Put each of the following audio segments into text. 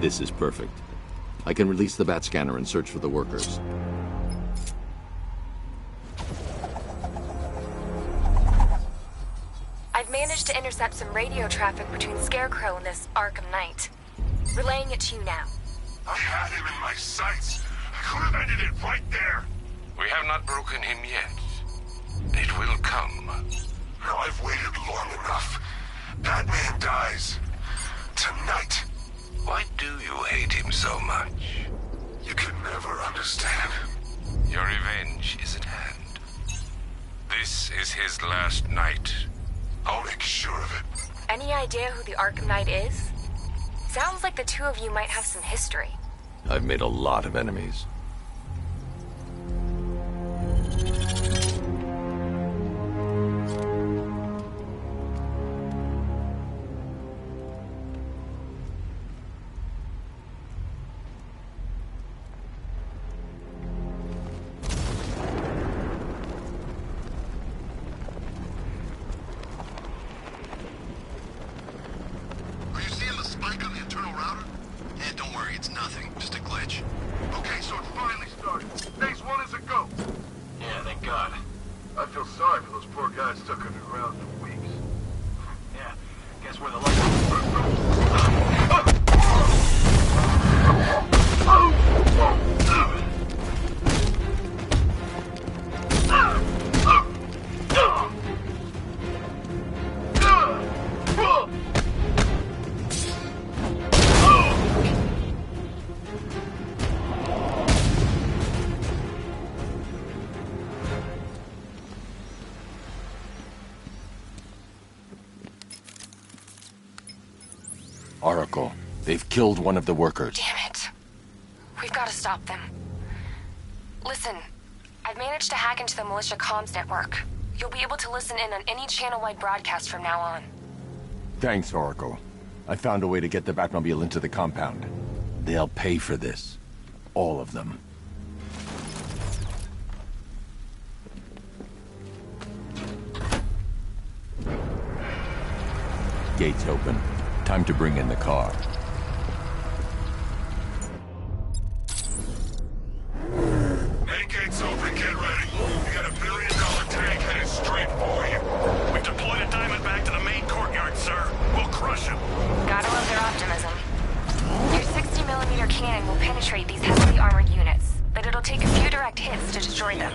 This is perfect. I can release the bat scanner and search for the workers. I've managed to intercept some radio traffic between Scarecrow and this Arkham Knight. Relaying it to you now. I had him in my sights. I could have ended it right there. We have not broken him yet. It will come. Now I've waited long enough. Batman dies. Tonight. Why do you hate him so much? You can never understand. Your revenge is at hand. This is his last night. I'll make sure of it. Any idea who the Arkham Knight is? Sounds like the two of you might have some history. I've made a lot of enemies. Oracle, they've killed one of the workers. Damn it. We've got to stop them. Listen, I've managed to hack into the militia comms network. You'll be able to listen in on any channel-wide broadcast from now on. Thanks, Oracle. I found a way to get the Batmobile into the compound. They'll pay for this. All of them. Gates open. Time to bring in the car. Main gate's open, get ready. We got $1 billion tank headed straight for you. We've deployed a diamond back to the main courtyard, sir. We'll crush him. Gotta love their optimism. Your 60mm cannon will penetrate these heavily armored units, but it'll take a few direct hits to destroy them.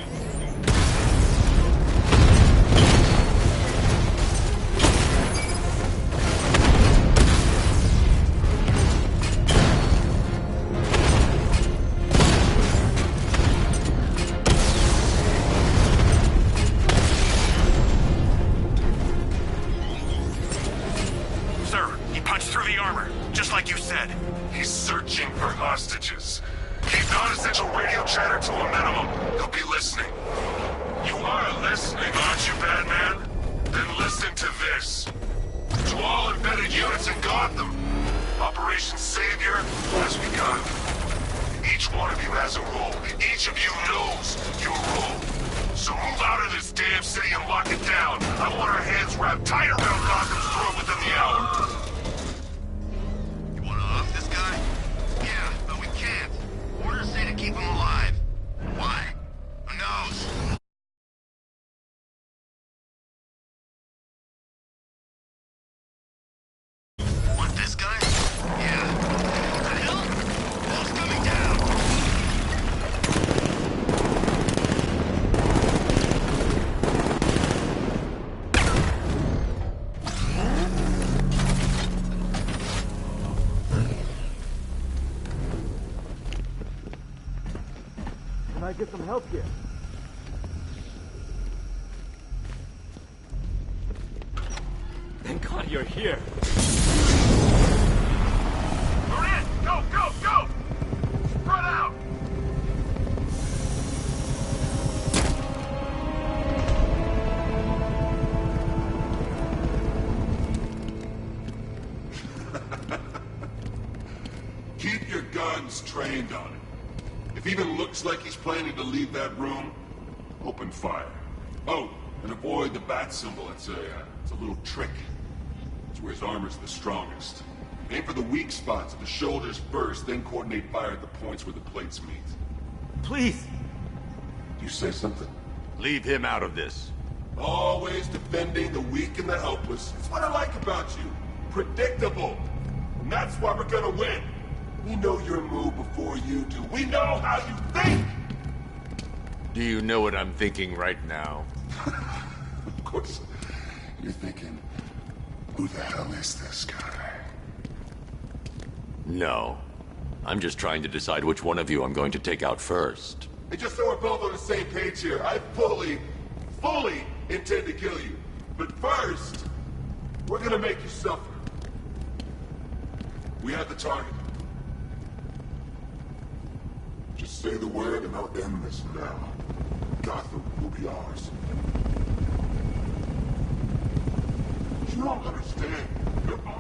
He's searching for hostages. Keep non-essential radio chatter to a minimum. He'll be listening. You are listening, aren't you, Batman? Then listen to this. To all embedded units in Gotham, Operation Savior has begun. Each one of you has a role. Each of you knows your role. So move out of this damn city and lock it down. I want our hands wrapped tight around Gotham's throat within the hour. Yeah, but we can't. Orders say to keep him alive. Why? Who knows? Want this guy? Yeah. The hell? Wall's coming down. Can I get some help here? Thank God you're here. We're in! Go, go, go! Spread out! Keep your guns trained on him. If he even looks like he's planning to leave that room, open fire. Oh, and avoid the bat symbol. It's a little trick. It's where his armor's the strongest. Aim for the weak spots at the shoulders first, then coordinate fire at the points where the plates meet. Please! You say something? Leave him out of this. Always defending the weak and the helpless. It's what I like about you. Predictable. And that's why we're gonna win. We know your move before you do. We know how you think! Do you know what I'm thinking right now? Of course. You're thinking, who the hell is this guy? No. I'm just trying to decide which one of you I'm going to take out first. Hey, just so we're both on the same page here, I fully intend to kill you. But first, we're gonna make you suffer. We have the target. Just say the word and I'll end this now. Gotham will be ours. You don't understand.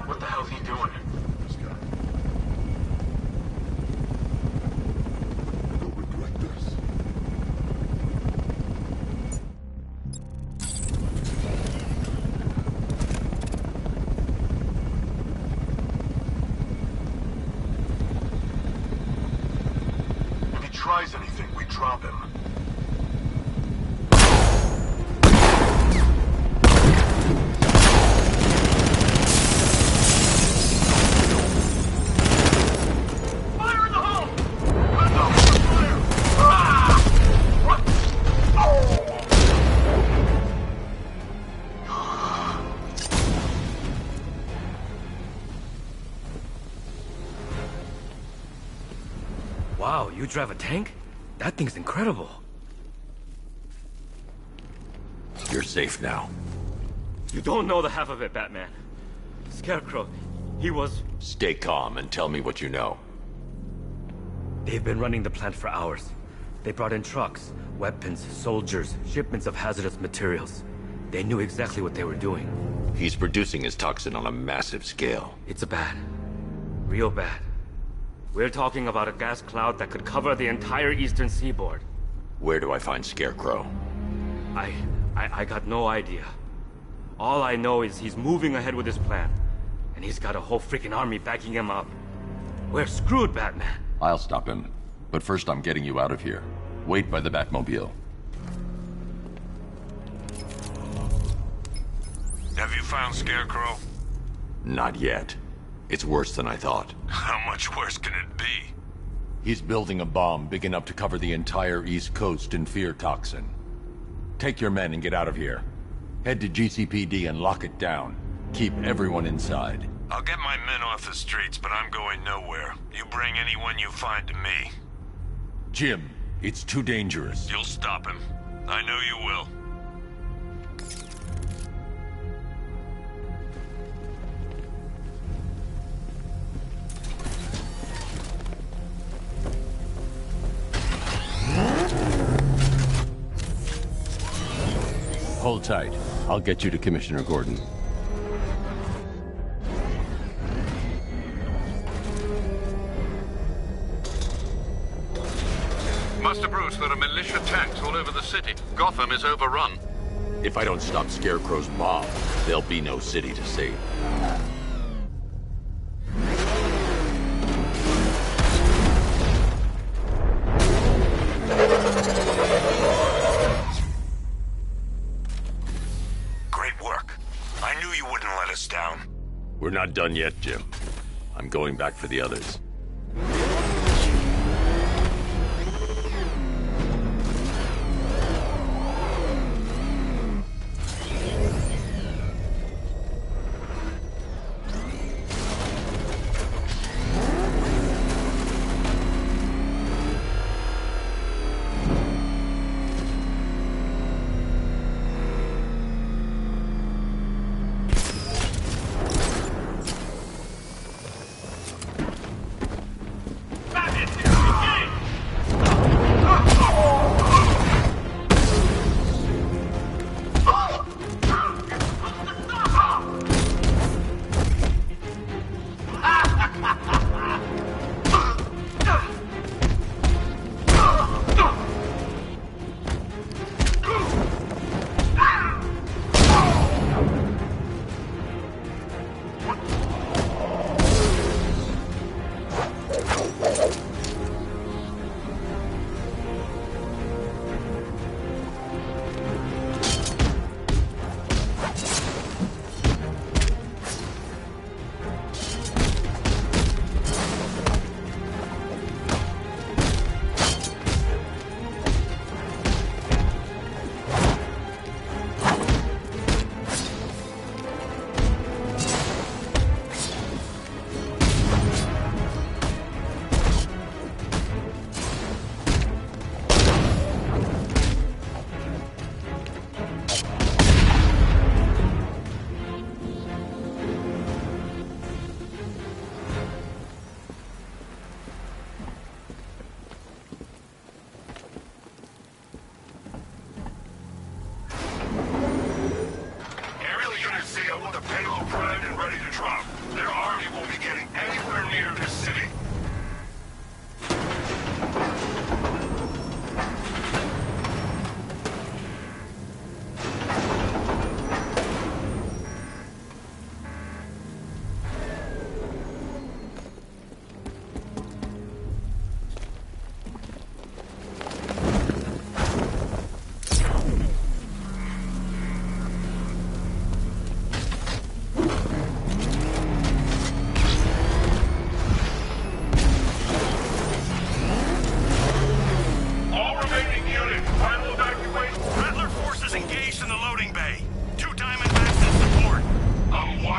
What the hell's he doing? This guy. You'll regret this. If he tries anything, we drop him. Wow, you drive a tank? That thing's incredible. You're safe now. You don't know the half of it, Batman. Scarecrow, he was... Stay calm and tell me what you know. They've been running the plant for hours. They brought in trucks, weapons, soldiers, shipments of hazardous materials. They knew exactly what they were doing. He's producing his toxin on a massive scale. It's bad. Real bad. We're talking about a gas cloud that could cover the entire eastern seaboard. Where do I find Scarecrow? I got no idea. All I know is he's moving ahead with his plan. And he's got a whole freaking army backing him up. We're screwed, Batman. I'll stop him. But first I'm getting you out of here. Wait by the Batmobile. Have you found Scarecrow? Not yet. It's worse than I thought. How much worse can it be? He's building a bomb big enough to cover the entire East Coast in fear toxin. Take your men and get out of here. Head to GCPD and lock it down. Keep everyone inside. I'll get my men off the streets, but I'm going nowhere. You bring anyone you find to me. Jim, it's too dangerous. You'll stop him. I know you will. Hold tight. I'll get you to Commissioner Gordon. Master Bruce, there are militia tanks all over the city. Gotham is overrun. If I don't stop Scarecrow's bomb, there'll be no city to save. Great work. I knew you wouldn't let us down. We're not done yet, Jim. I'm going back for the others.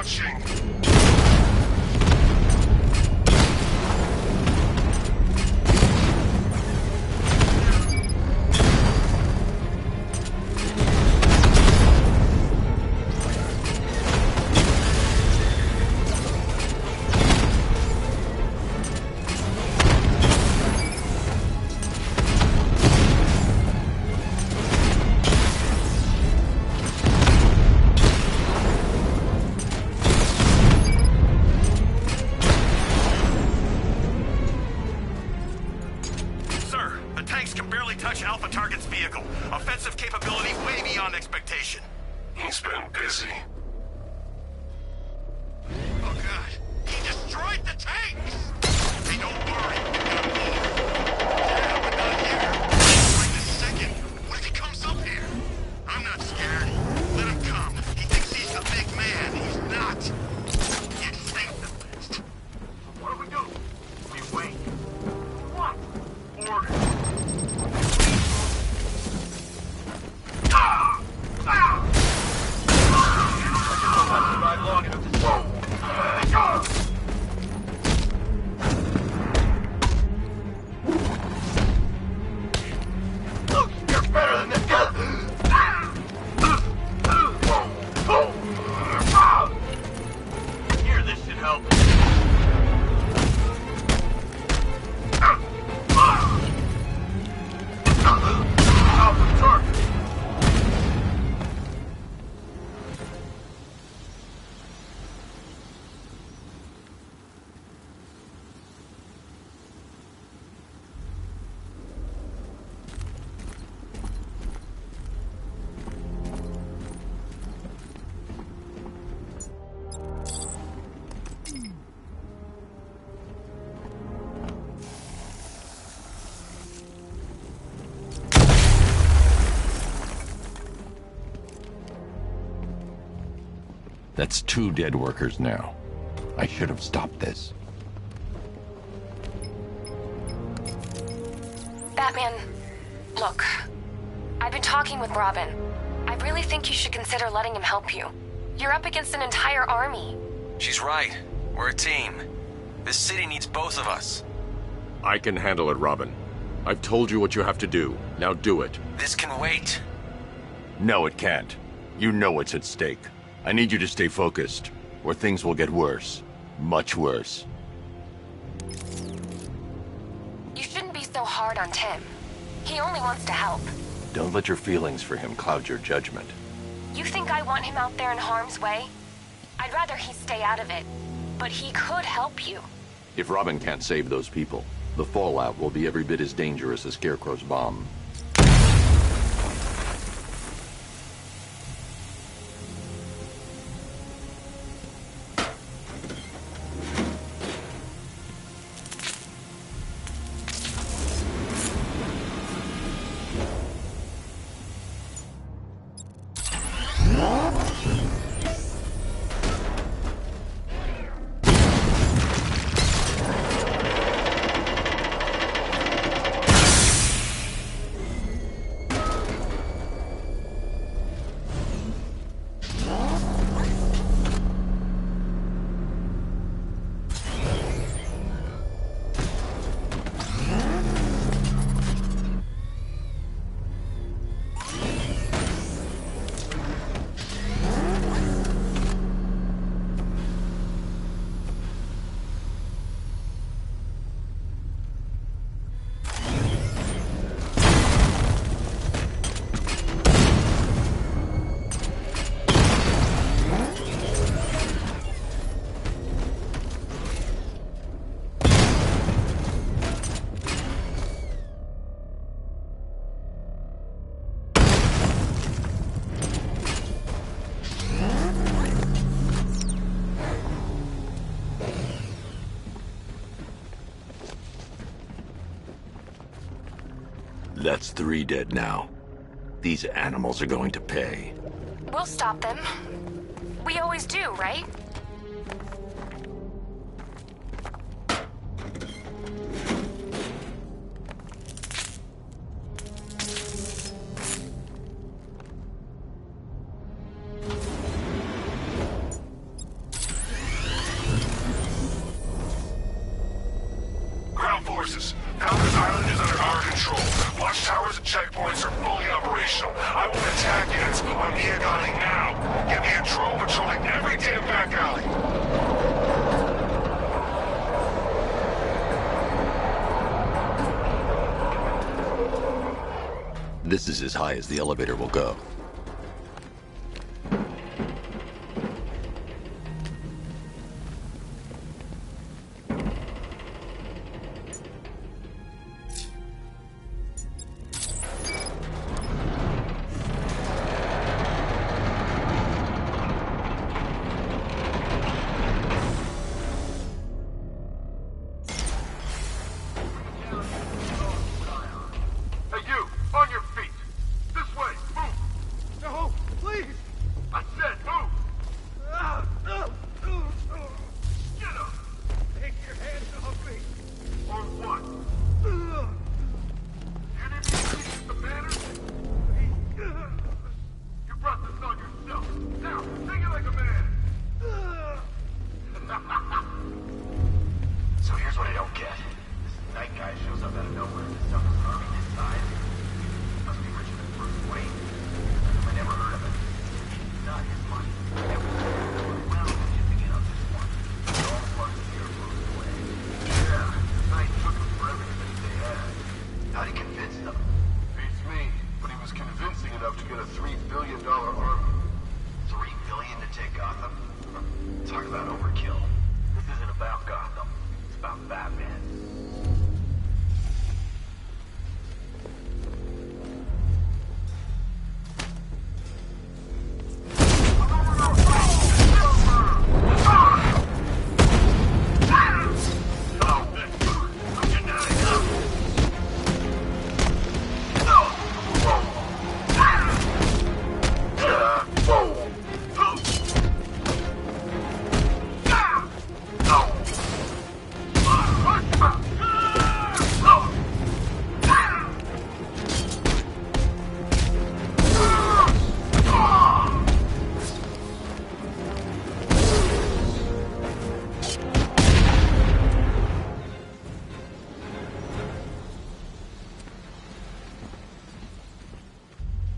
watching. He's been busy. Oh god, he destroyed the tanks! Hey, don't worry. Yeah, but not here. Right this second. What if he comes up here? I'm not scared. Let him come. He thinks he's the big man. He's not. Get safe at least. What do we do? We wait. What? Order. Long enough to stop. Look, you're better than this. Here, this should help. Off the target. That's 2 dead workers now. I should have stopped this. Batman, look. I've been talking with Robin. I really think you should consider letting him help you. You're up against an entire army. She's right. We're a team. This city needs both of us. I can handle it, Robin. I've told you what you have to do. Now do it. This can wait. No, it can't. You know what's at stake. I need you to stay focused, or things will get worse. Much worse. You shouldn't be so hard on Tim. He only wants to help. Don't let your feelings for him cloud your judgment. You think I want him out there in harm's way? I'd rather he stay out of it. But he could help you. If Robin can't save those people, the fallout will be every bit as dangerous as Scarecrow's bomb. That's 3 dead now. These animals are going to pay. We'll stop them. We always do, right? This is as high as the elevator will go.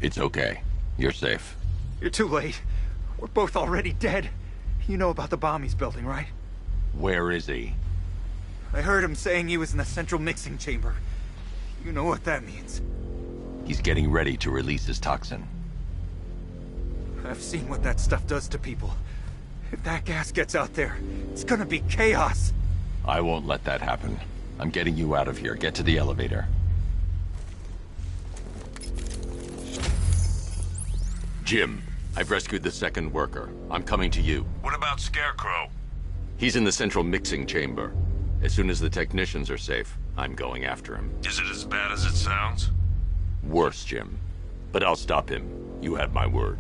It's okay. You're safe. You're too late. We're both already dead. You know about the bomb he's building, right? Where is he? I heard him saying he was in the central mixing chamber. You know what that means. He's getting ready to release his toxin. I've seen what that stuff does to people. If that gas gets out there, it's gonna be chaos. I won't let that happen. I'm getting you out of here. Get to the elevator. Jim, I've rescued the second worker. I'm coming to you. What about Scarecrow? He's in the central mixing chamber. As soon as the technicians are safe, I'm going after him. Is it as bad as it sounds? Worse, Jim. But I'll stop him. You have my word.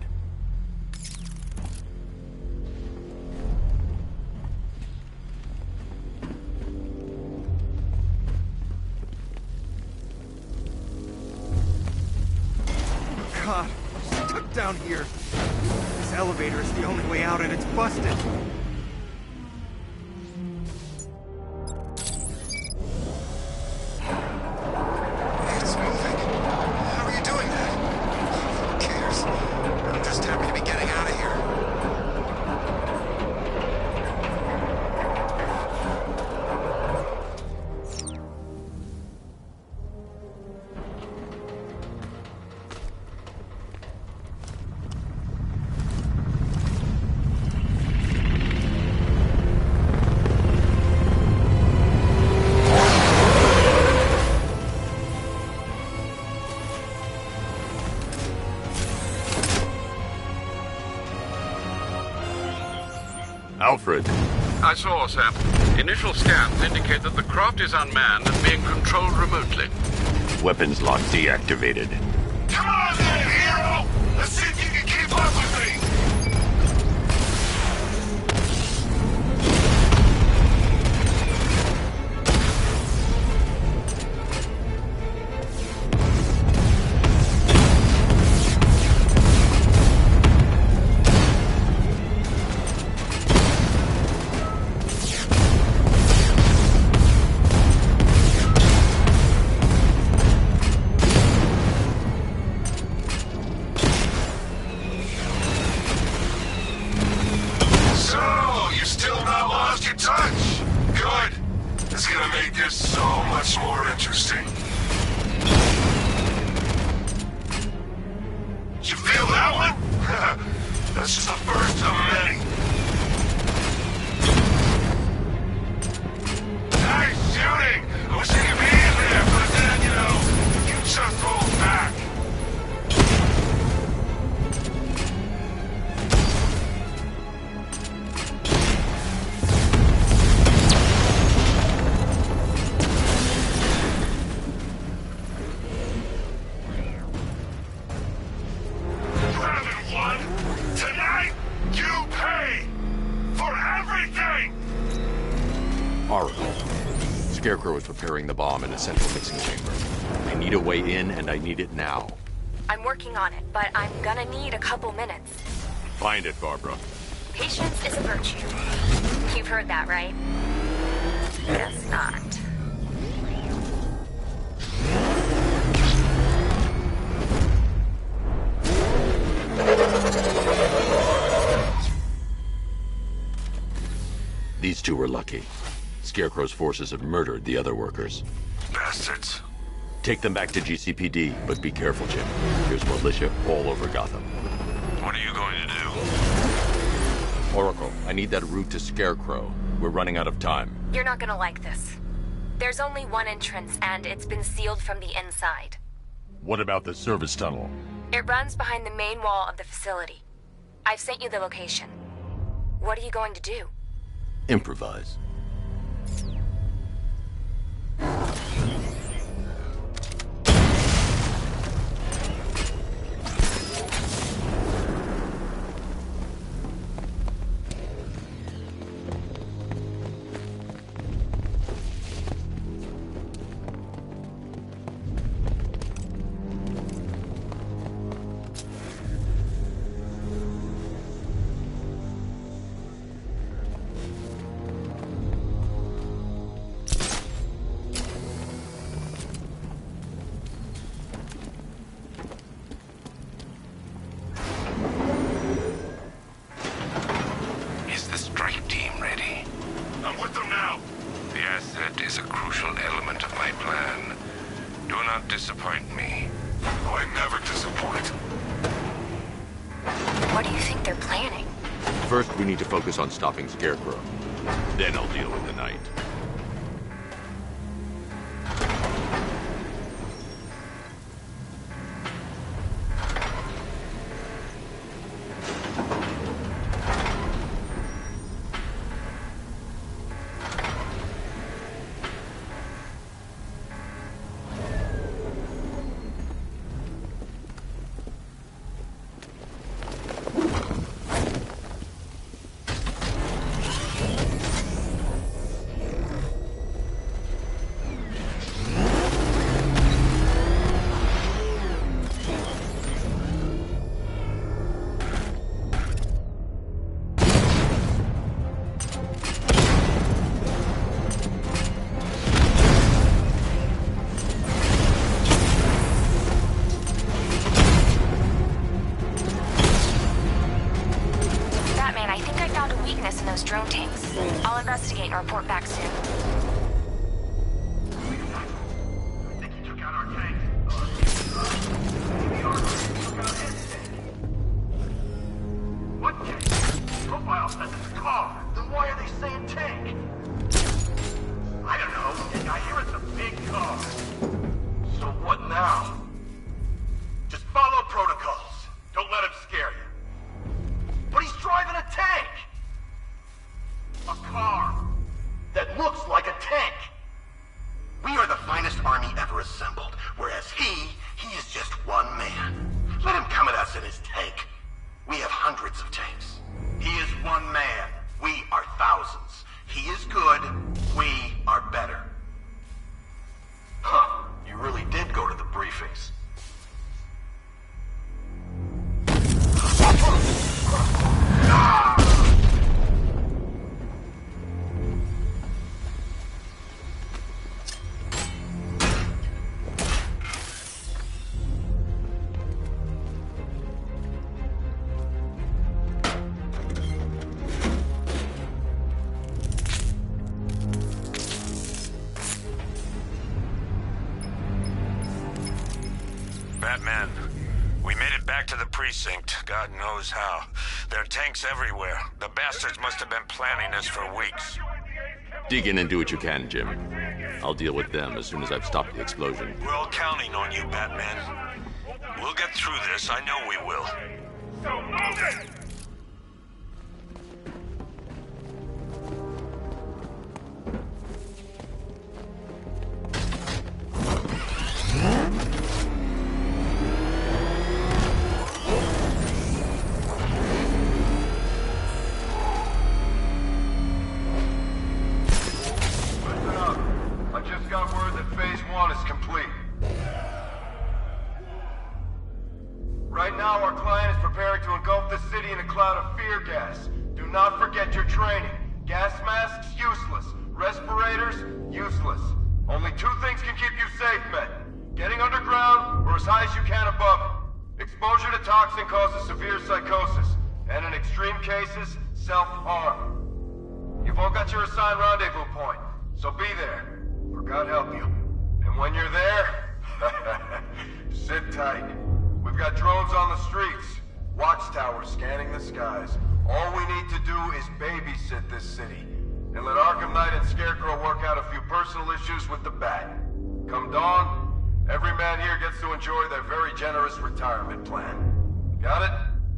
God, I'm stuck down here. This elevator is the only way out and it's busted. It's moving. How are you doing that? Who cares? I'm just happy to be getting out of here. Alfred. I saw, Sam. Initial scans indicate that the craft is unmanned and being controlled remotely. Weapons lock deactivated. Come on then, hero! Let's see if you can keep up with me! You feel that one? That's just the first of many. Nice shooting! I wish I could be in there, but then, you know, you just rolled back. Scarecrow is preparing the bomb in the central mixing chamber. I need a way in, and I need it now. I'm working on it, but I'm gonna need a couple minutes. Find it, Barbara. Patience is a virtue. You've heard that, right? Guess not. These two were lucky. Scarecrow's forces have murdered the other workers. Bastards. Take them back to GCPD, but be careful, Jim. There's militia all over Gotham. What are you going to do? Oracle, I need that route to Scarecrow. We're running out of time. You're not gonna like this. There's only one entrance, and it's been sealed from the inside. What about the service tunnel? It runs behind the main wall of the facility. I've sent you the location. What are you going to do? Improvise. Disappoint me. Oh, I never disappoint. What do you think they're planning? First, we need to focus on stopping Scarecrow. Then I'll deal with the Knight. Drone tanks. I'll investigate and report back soon. I think he took out our tank. What tank? Profile says it's a car. Then why are they saying tank? I don't know. I hear it's a big car. So what now? Just follow protocols. Don't let him scare you. But he's driving a tank! A car that looks like a tank. We are the finest army ever assembled, whereas he is just one man. Let him come at us in his tank. We have hundreds of tanks. He is one man. We are thousands. He is good. We are better. Huh. You really did go to the briefings. precinct, God knows how. There are tanks everywhere. The bastards must have been planning this for weeks. Dig in and do what you can, Jim. I'll deal with them as soon as I've stopped the explosion. We're all counting on you, Batman. We'll get through this, I know we will. So move it! All we need to do is babysit this city, and let Arkham Knight and Scarecrow work out a few personal issues with the Bat. Come dawn, every man here gets to enjoy their very generous retirement plan. Got it?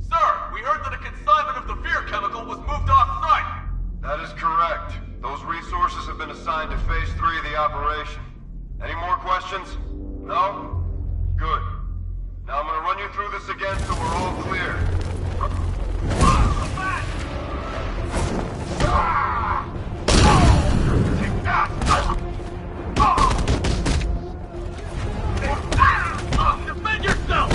Sir, we heard that a consignment of the fear chemical was moved off-site. That is correct. Those resources have been assigned to Phase 3 of the operation. Any more questions? No? Good. Now I'm gonna run you through this again so we're all clear. Take that! Defend yourself!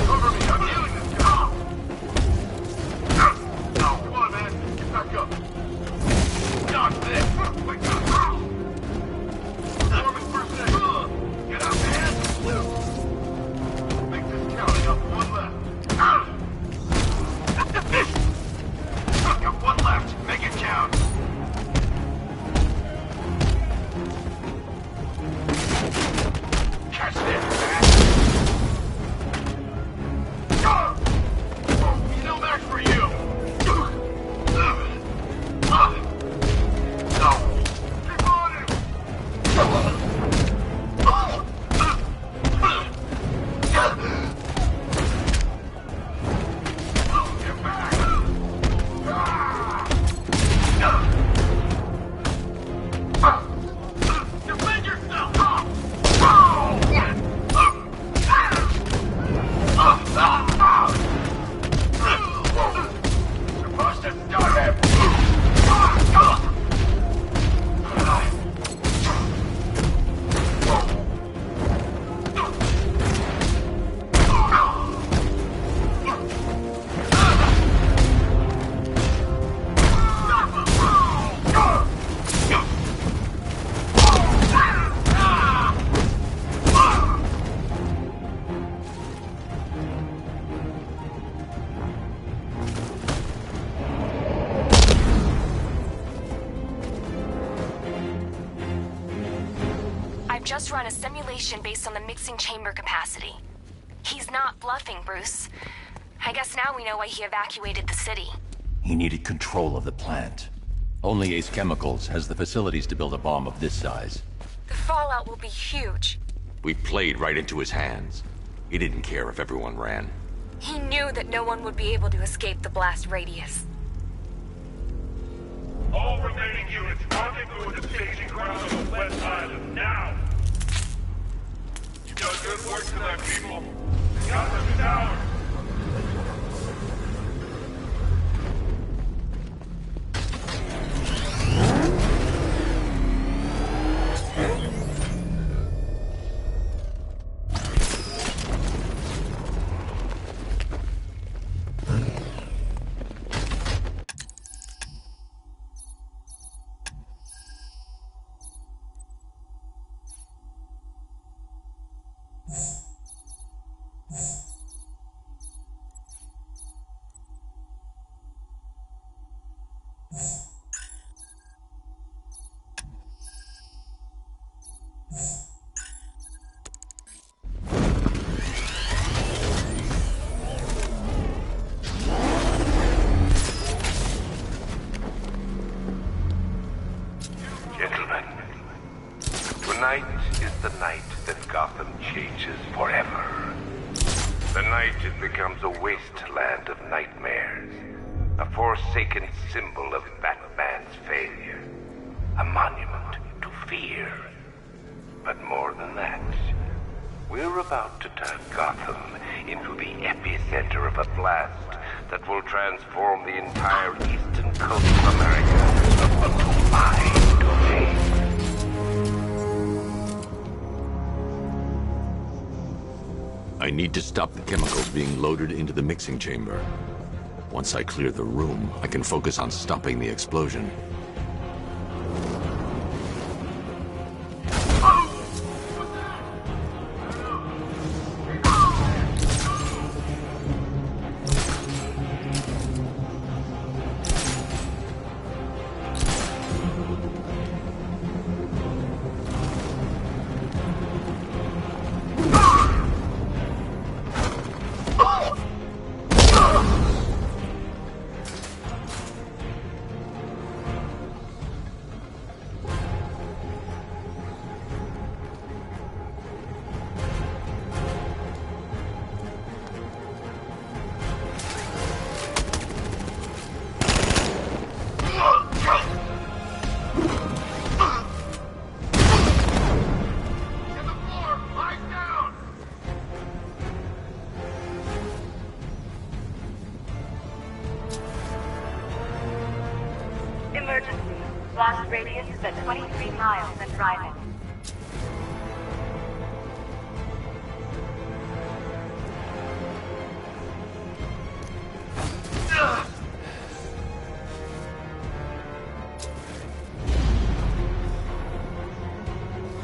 Cover me, I'm healing this guy! No, come on, man. Get back up. Dodge this! Wake up! Performance first aid. Get out, man! Make this count. I got one left. Got one left. Make it count. Catch this, man! Still back for you! No! Keep on him! Get back! Defend yourself! Supposed to start him! I've just run a simulation based on the mixing chamber capacity. He's not bluffing, Bruce. I guess now we know why he evacuated the city. He needed control of the plant. Only Ace Chemicals has the facilities to build a bomb of this size. The fallout will be huge. We played right into his hands. He didn't care if everyone ran. He knew that no one would be able to escape the blast radius. All remaining units rendezvous at the staging ground on the West Island, now! You've done good work to them, people. Gotham is ours! the night that Gotham changes forever. The night it becomes a wasteland of nightmares. A forsaken symbol of Batman's failure. A monument to fear. But more than that, we're about to turn Gotham into the epicenter of a blast that will transform the entire eastern coast of America into my domain. I need to stop the chemicals being loaded into the mixing chamber. Once I clear the room, I can focus on stopping the explosion. Emergency. Blast radius is at 23 miles and driving.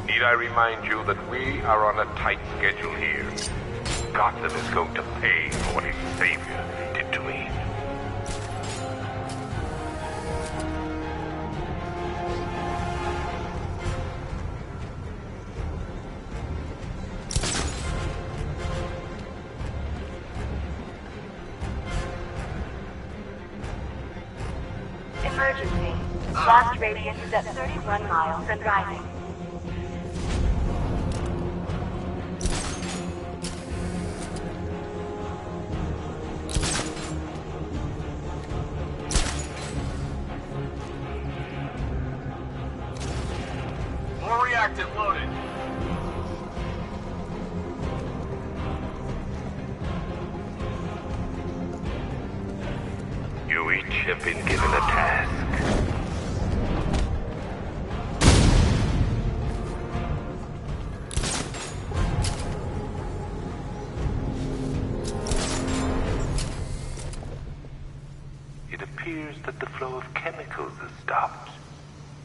Need I remind you that we are on a tight schedule here? Gotham is going to pay for what his savior did to me. Emergency. Blast radius is at 31 miles and driving. More reactive loaded. You each have been given a task. It appears that the flow of chemicals has stopped,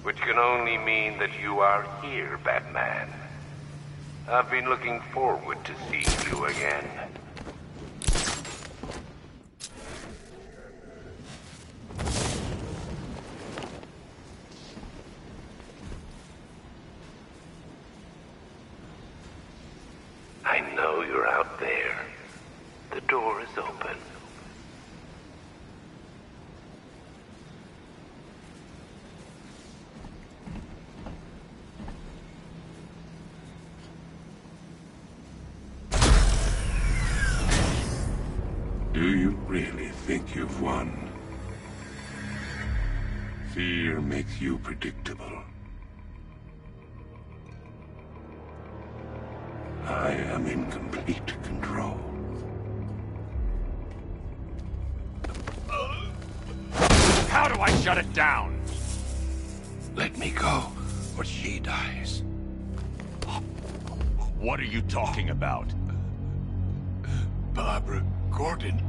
which can only mean that you are here, Batman. I've been looking forward to seeing you again. I know you're out there. The door is open. Do you really think you've won? Fear makes you predictable. I am in complete control. How do I shut it down? Let me go, or she dies. What are you talking about? Barbara Gordon.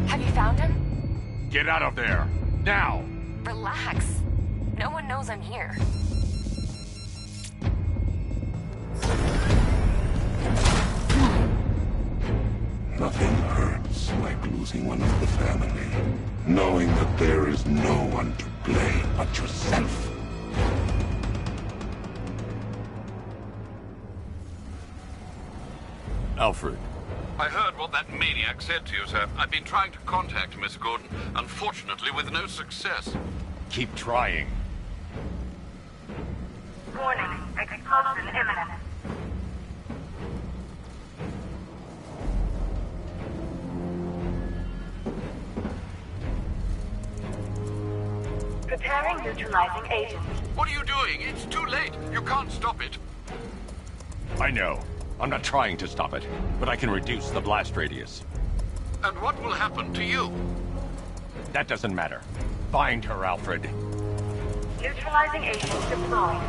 Have you found him? Get out of there! Now! Relax. No one knows I'm here. Nothing hurts like losing one of the family. Knowing that there is no one to blame but yourself. Alfred. I heard what that maniac said to you, sir. I've been trying to contact Miss Gordon, unfortunately with no success. Keep trying. Preparing neutralizing agent. What are you doing? It's too late. You can't stop it. I know. I'm not trying to stop it, but I can reduce the blast radius. And what will happen to you? That doesn't matter. Find her, Alfred. Neutralizing agent deployed.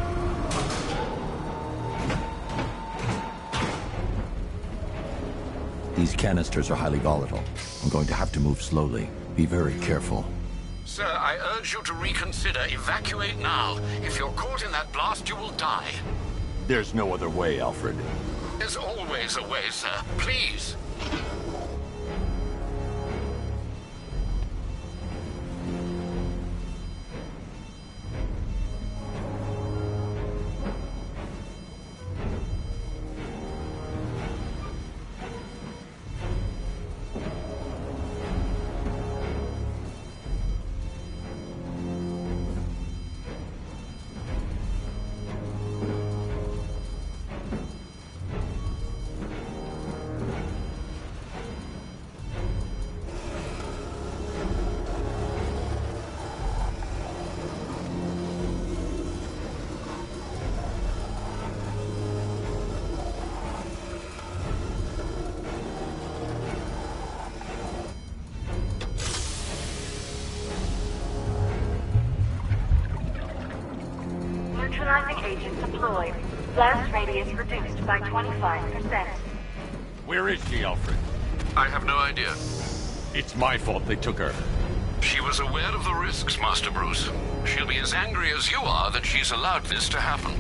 These canisters are highly volatile. I'm going to have to move slowly. Be very careful. Sir, I urge you to reconsider. Evacuate now. If you're caught in that blast, you will die. There's no other way, Alfred. There's always a way, sir. Please. Neutralizing agent deployed. Blast radius reduced by 25%. Where is she, Alfred? I have no idea. It's my fault they took her. She was aware of the risks, Master Bruce. She'll be as angry as you are that she's allowed this to happen.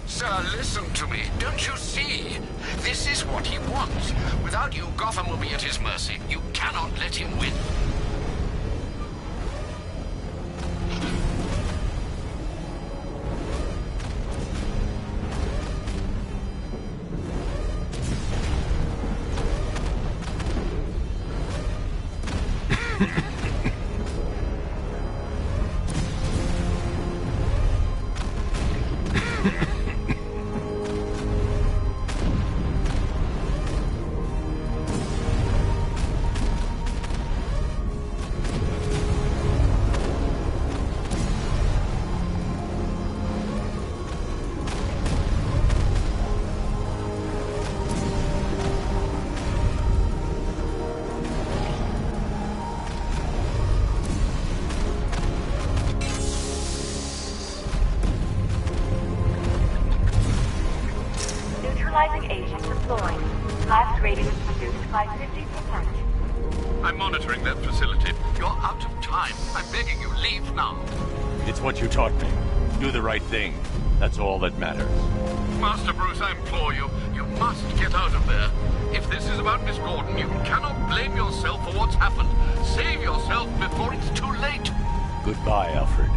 Sir, listen to me. Don't you see? This is what he wants. Without you, Gotham will be at his mercy. You cannot let him win. Neutralizing agent deployed. Blast radius reduced by 50%. I'm monitoring that facility. You're out of time. I'm begging you, leave now. It's what you taught me. Do the right thing. That's all that matters. Master Bruce, I implore you, you must get out of there. If this is about Miss Gordon, you cannot blame yourself for what's happened. Save yourself before it's too late. Goodbye, Alfred.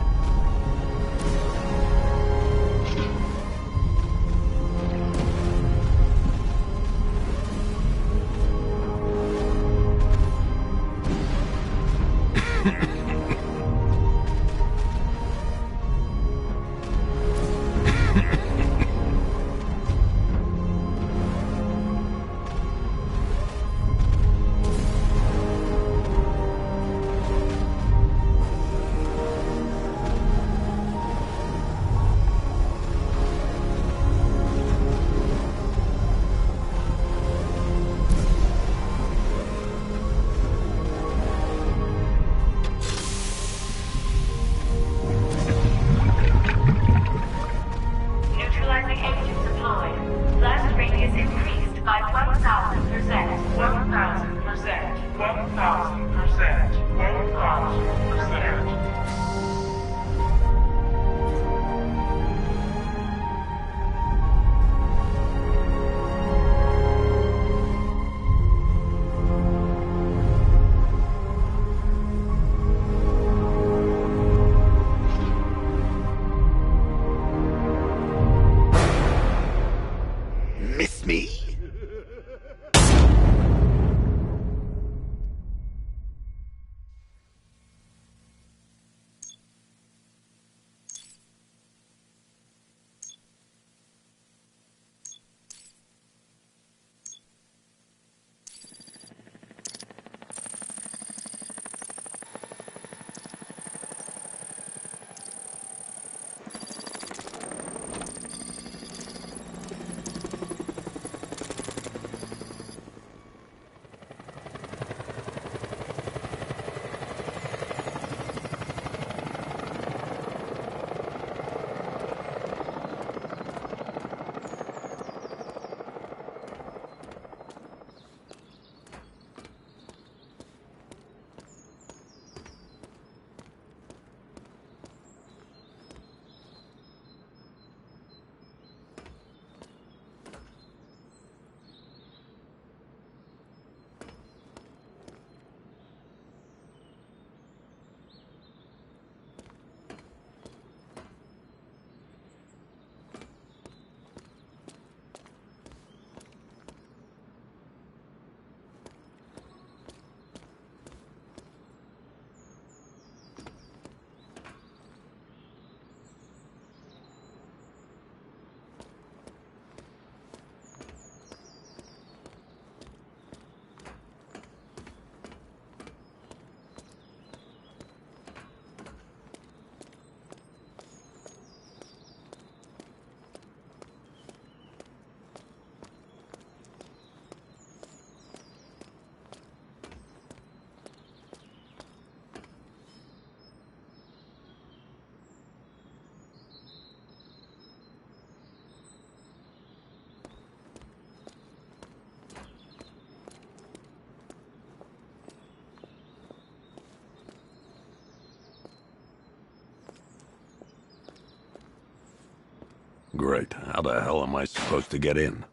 Great. How the hell am I supposed to get in?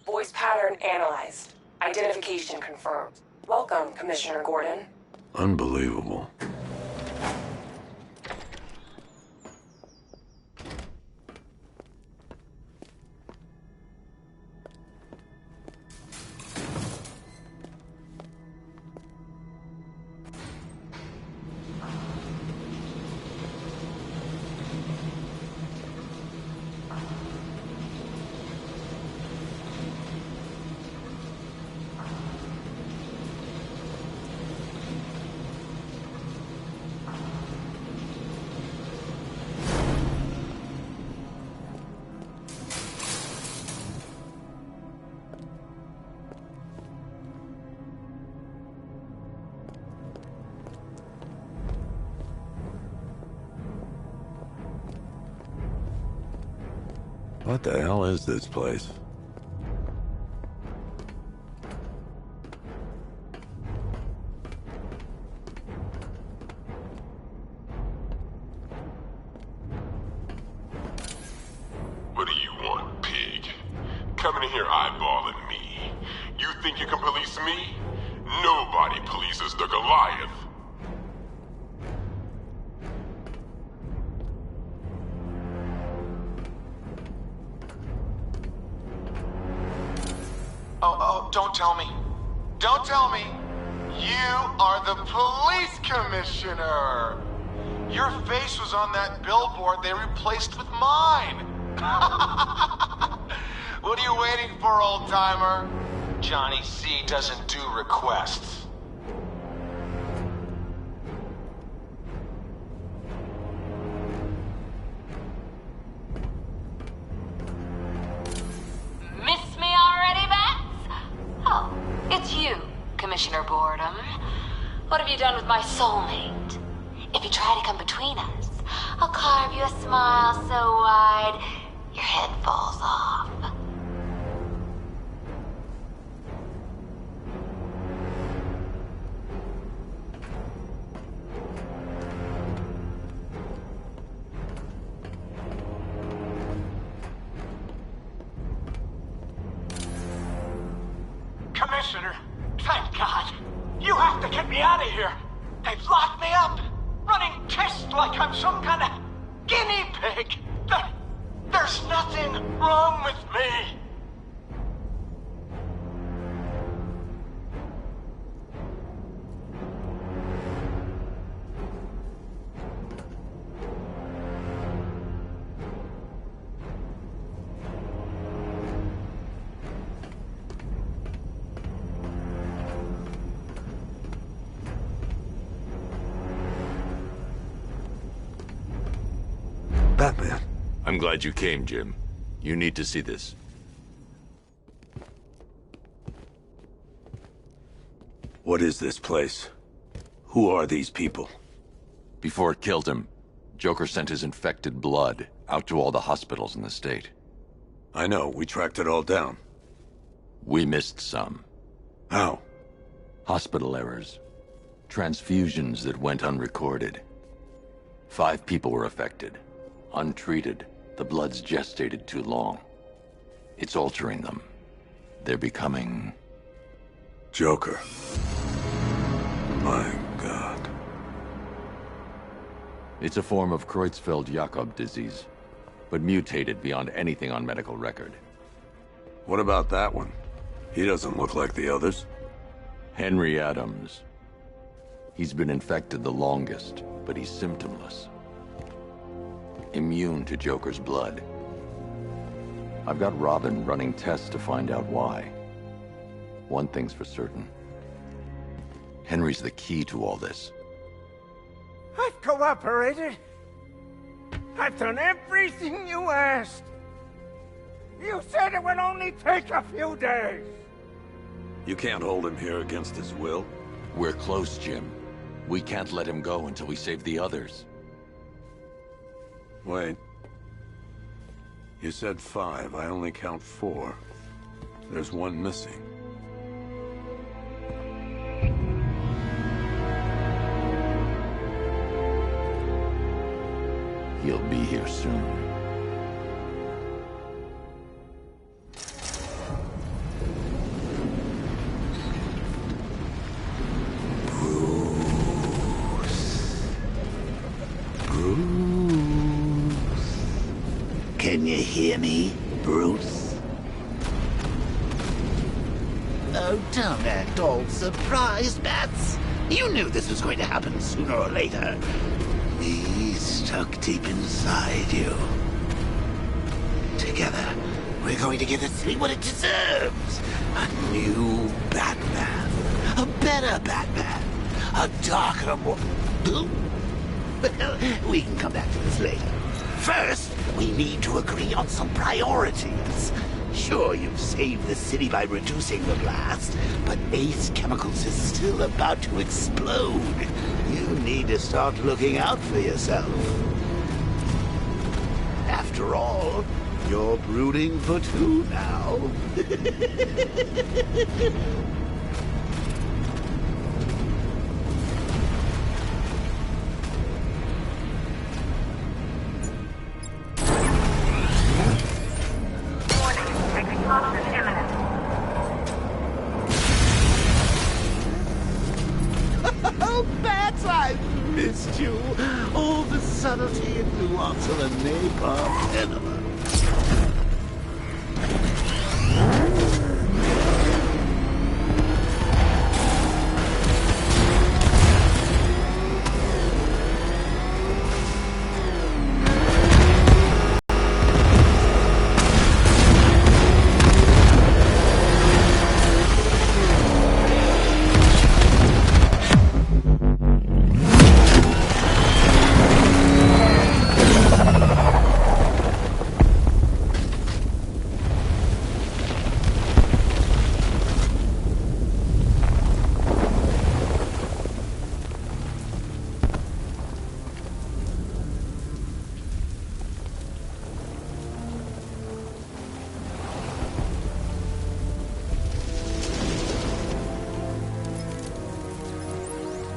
Voice pattern analyzed. Identification confirmed. Welcome, Commissioner Gordon. Unbelievable. What the hell is this place? What do you want, pig? Coming in here eyeballing me. You think you can police me? Nobody polices the Goliath. Don't tell me. Don't tell me. You are the police commissioner. Your face was on that billboard they replaced with mine. What are you waiting for, old-timer? Johnny C doesn't do requests. Commissioner Boredom. What have you done with my soulmate? If you try to come between us, I'll carve you a smile so wide, your head falls off. Commissioner, thank God. You have to get me out of here. They've locked me up, running tests like I'm some kind of guinea pig. There's nothing wrong with me. Batman. I'm glad you came, Jim. You need to see this. What is this place? Who are these people? Before it killed him, Joker sent his infected blood out to all the hospitals in the state. I know, we tracked it all down. We missed some. How? Hospital errors. Transfusions that went unrecorded. 5 people were affected. Untreated, the blood's gestated too long. It's altering them. They're becoming... Joker. My God. It's a form of Creutzfeldt-Jakob disease, but mutated beyond anything on medical record. What about that one? He doesn't look like the others. Henry Adams. He's been infected the longest, but he's symptomless. Immune to Joker's blood. I've got Robin running tests to find out why. One thing's for certain. Henry's the key to all this. I've cooperated. I've done everything you asked. You said it would only take a few days. You can't hold him here against his will. We're close, Jim. We can't let him go until we save the others. Wait. You said 5. I only count 4. There's one missing. He'll be here soon. Can you hear me, Bruce? Oh, don't act all surprised, Bats. You knew this was going to happen sooner or later. Me stuck deep inside you. Together, we're going to give the city what it deserves. A new Batman. A better Batman. A darker, more... Well, we can come back to this later. First, we need to agree on some priorities. Sure, you've saved the city by reducing the blast, but Ace Chemicals is still about to explode. You need to start looking out for yourself. After all, you're brooding for two now. Oh, Bats, I've missed you. All the subtlety and nuance of a napalm enema.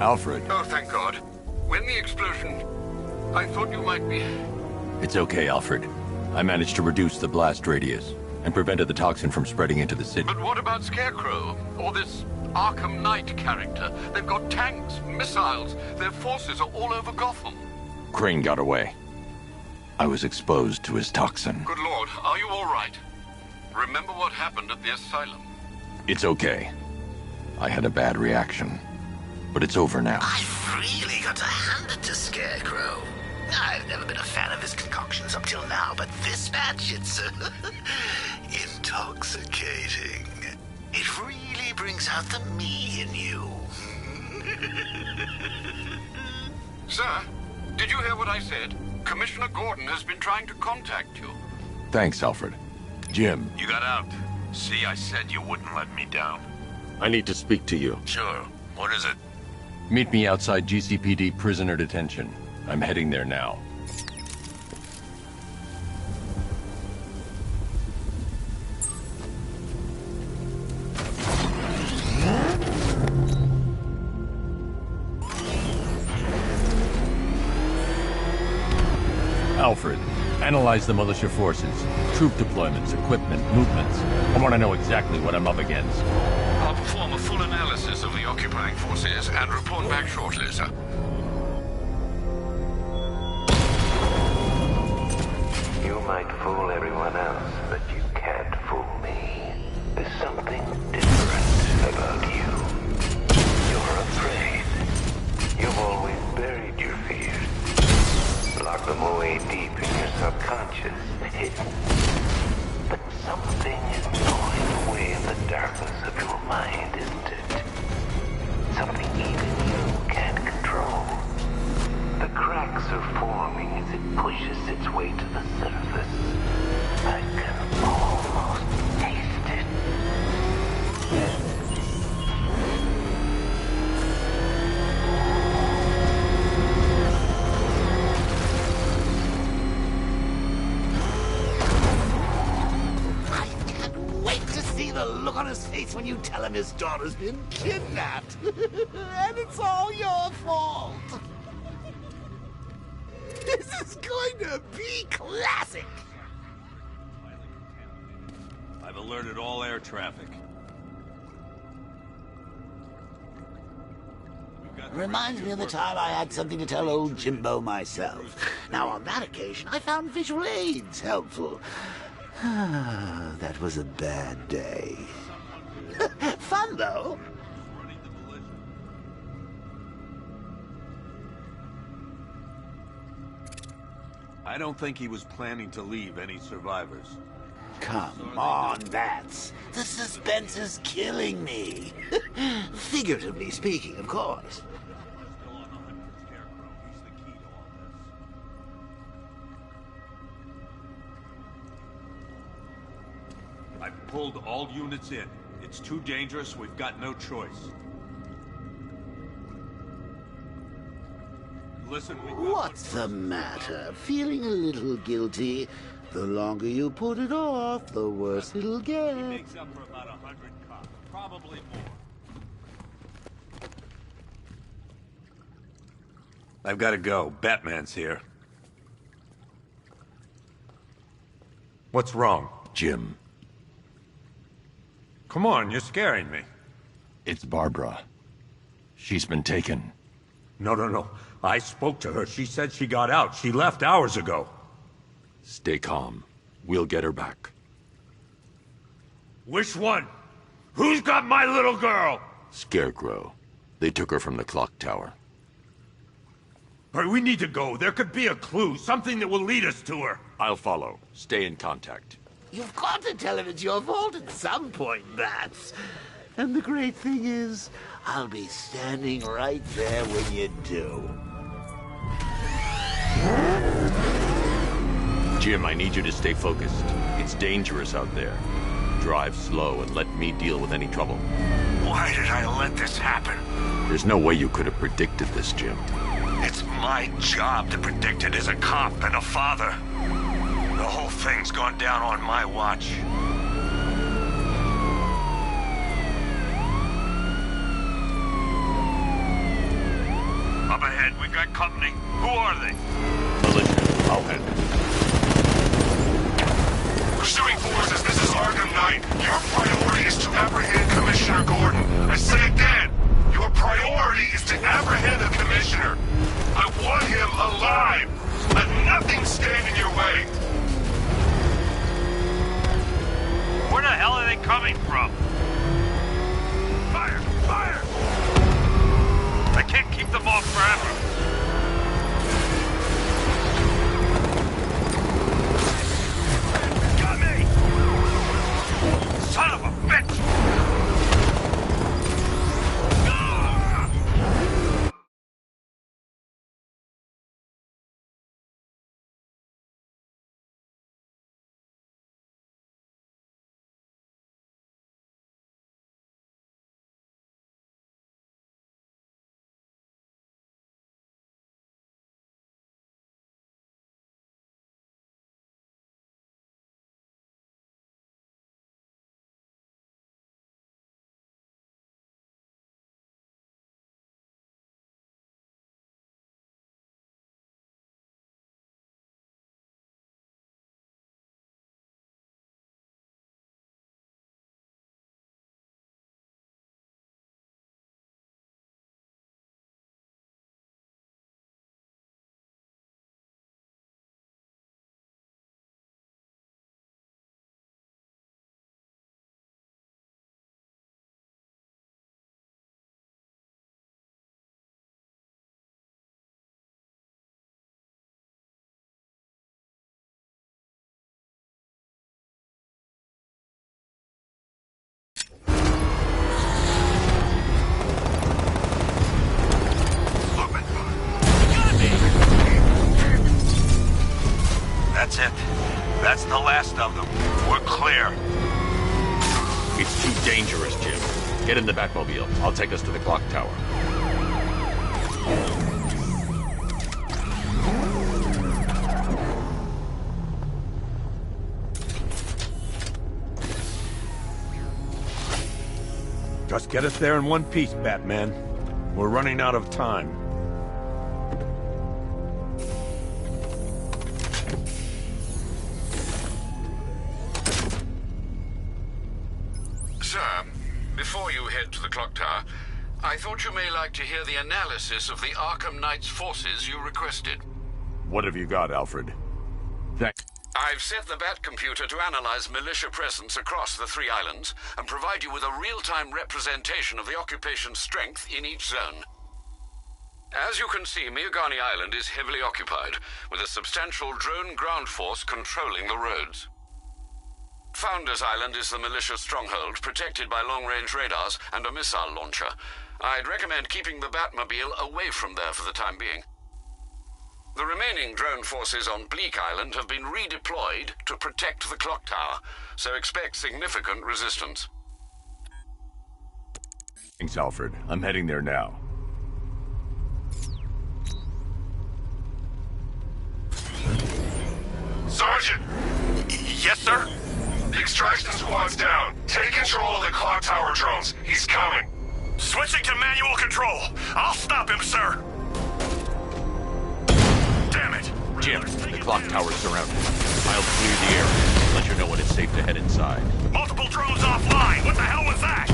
Alfred. Oh, thank God. When the explosion... I thought you might be... It's okay, Alfred. I managed to reduce the blast radius and prevented the toxin from spreading into the city. But what about Scarecrow? Or this Arkham Knight character? They've got tanks, missiles. Their forces are all over Gotham. Crane got away. I was exposed to his toxin. Good Lord, are you all right? Remember what happened at the asylum? It's okay. I had a bad reaction. But it's over now. I've really got to hand it to Scarecrow. I've never been a fan of his concoctions up till now, but this batch, it's intoxicating. It really brings out the me in you. Sir, did you hear what I said? Commissioner Gordon has been trying to contact you. Thanks, Alfred. Jim. You got out. See, I said you wouldn't let me down. I need to speak to you. Sure. What is it? Meet me outside GCPD prisoner detention. I'm heading there now. Alfred, analyze the militia forces, troop deployments, equipment, movements. I want to know exactly what I'm up against. I'll perform a full analysis of the occupying forces and report back shortly, sir. You might fool everyone else, but you can't fool me. There's something different about you. You're afraid. You've always buried your fears. Locked them away deep in your subconscious, hidden. But something is gnawing away in the darkness of your mind, isn't it? Something even you can't control. The cracks are forming as it pushes its way to the surface. I can almost taste it. The look on his face when you tell him his daughter's been kidnapped. And it's all your fault. This is going to be classic. I've alerted all air traffic. We've got Reminds me of the time I had something to tell old Jimbo myself. Now, on that occasion, I found visual aids helpful. That was a bad day. Fun, though. I don't think he was planning to leave any survivors. Come on, Bats. The suspense is killing me. Figuratively speaking, of course. I've pulled all units in. It's too dangerous, we've got no choice. Listen, What's the matter? Feeling a little guilty? The longer you put it off, the worse it'll get. He makes up for about 100 cops, probably more. I've got to go. Batman's here. What's wrong? Jim. Come on, you're scaring me. It's Barbara. She's been taken. No. I spoke to her. She said she got out. She left hours ago. Stay calm. We'll get her back. Which one? Who's got my little girl? Scarecrow. They took her from the clock tower. All right, we need to go. There could be a clue, something that will lead us to her. I'll follow. Stay in contact. You've got to tell him it's your fault at some point, Bats. And the great thing is, I'll be standing right there when you do. Jim, I need you to stay focused. It's dangerous out there. Drive slow and let me deal with any trouble. Why did I let this happen? There's no way you could have predicted this, Jim. It's my job to predict it as a cop and a father. The whole thing's gone down on my watch. Up ahead, we got company. Who are they? Militia. I'll handle it. Pursuing forces, this is Arkham Knight. Your priority is to apprehend Commissioner Gordon. I say again, your priority is to apprehend the Commissioner. I want him alive. Let nothing stand in your way. Where the hell are they coming from? Fire! Fire! I can't keep them off forever. Got me! Son of a bitch! That's it. That's the last of them. We're clear. It's too dangerous, Jim. Get in the Batmobile. I'll take us to the clock tower. Just get us there in one piece, Batman. We're running out of time. Sir, before you head to the clock tower, I I thought you may like to hear the analysis of the Arkham Knight's forces you requested. What have you got, Alfred? I've set the Bat computer to analyze militia presence across the 3 islands and provide you with a real-time representation of the occupation's strength in each zone. As you can see, Miagani Island is heavily occupied, with a substantial drone ground force controlling the roads. Founders Island is the militia stronghold, protected by long-range radars and a missile launcher. I'd recommend keeping the Batmobile away from there for the time being. The remaining drone forces on Bleak Island have been redeployed to protect the clock tower, so expect significant resistance. Thanks, Alfred. I'm heading there now. Sergeant! Yes, sir? The extraction squad's down. Take control of the clock tower drones. He's coming. Switching to manual control. I'll stop him, sir. Damn it! Jim, the clock tower's surrounded. I'll clear the area. Let you know when it's safe to head inside. Multiple drones offline. What the hell was that?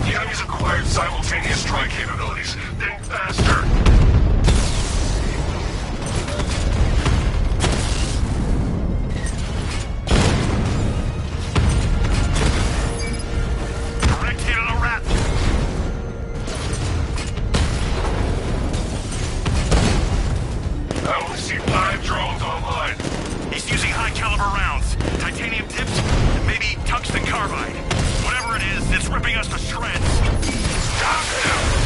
The enemy's acquired simultaneous strike capabilities. Think faster. Direct hit of the rat. I only see 5 drones online. He's using high-caliber rounds. Titanium tipped, and maybe tungsten carbide. Whatever it is, it's ripping us to shreds. Stop him!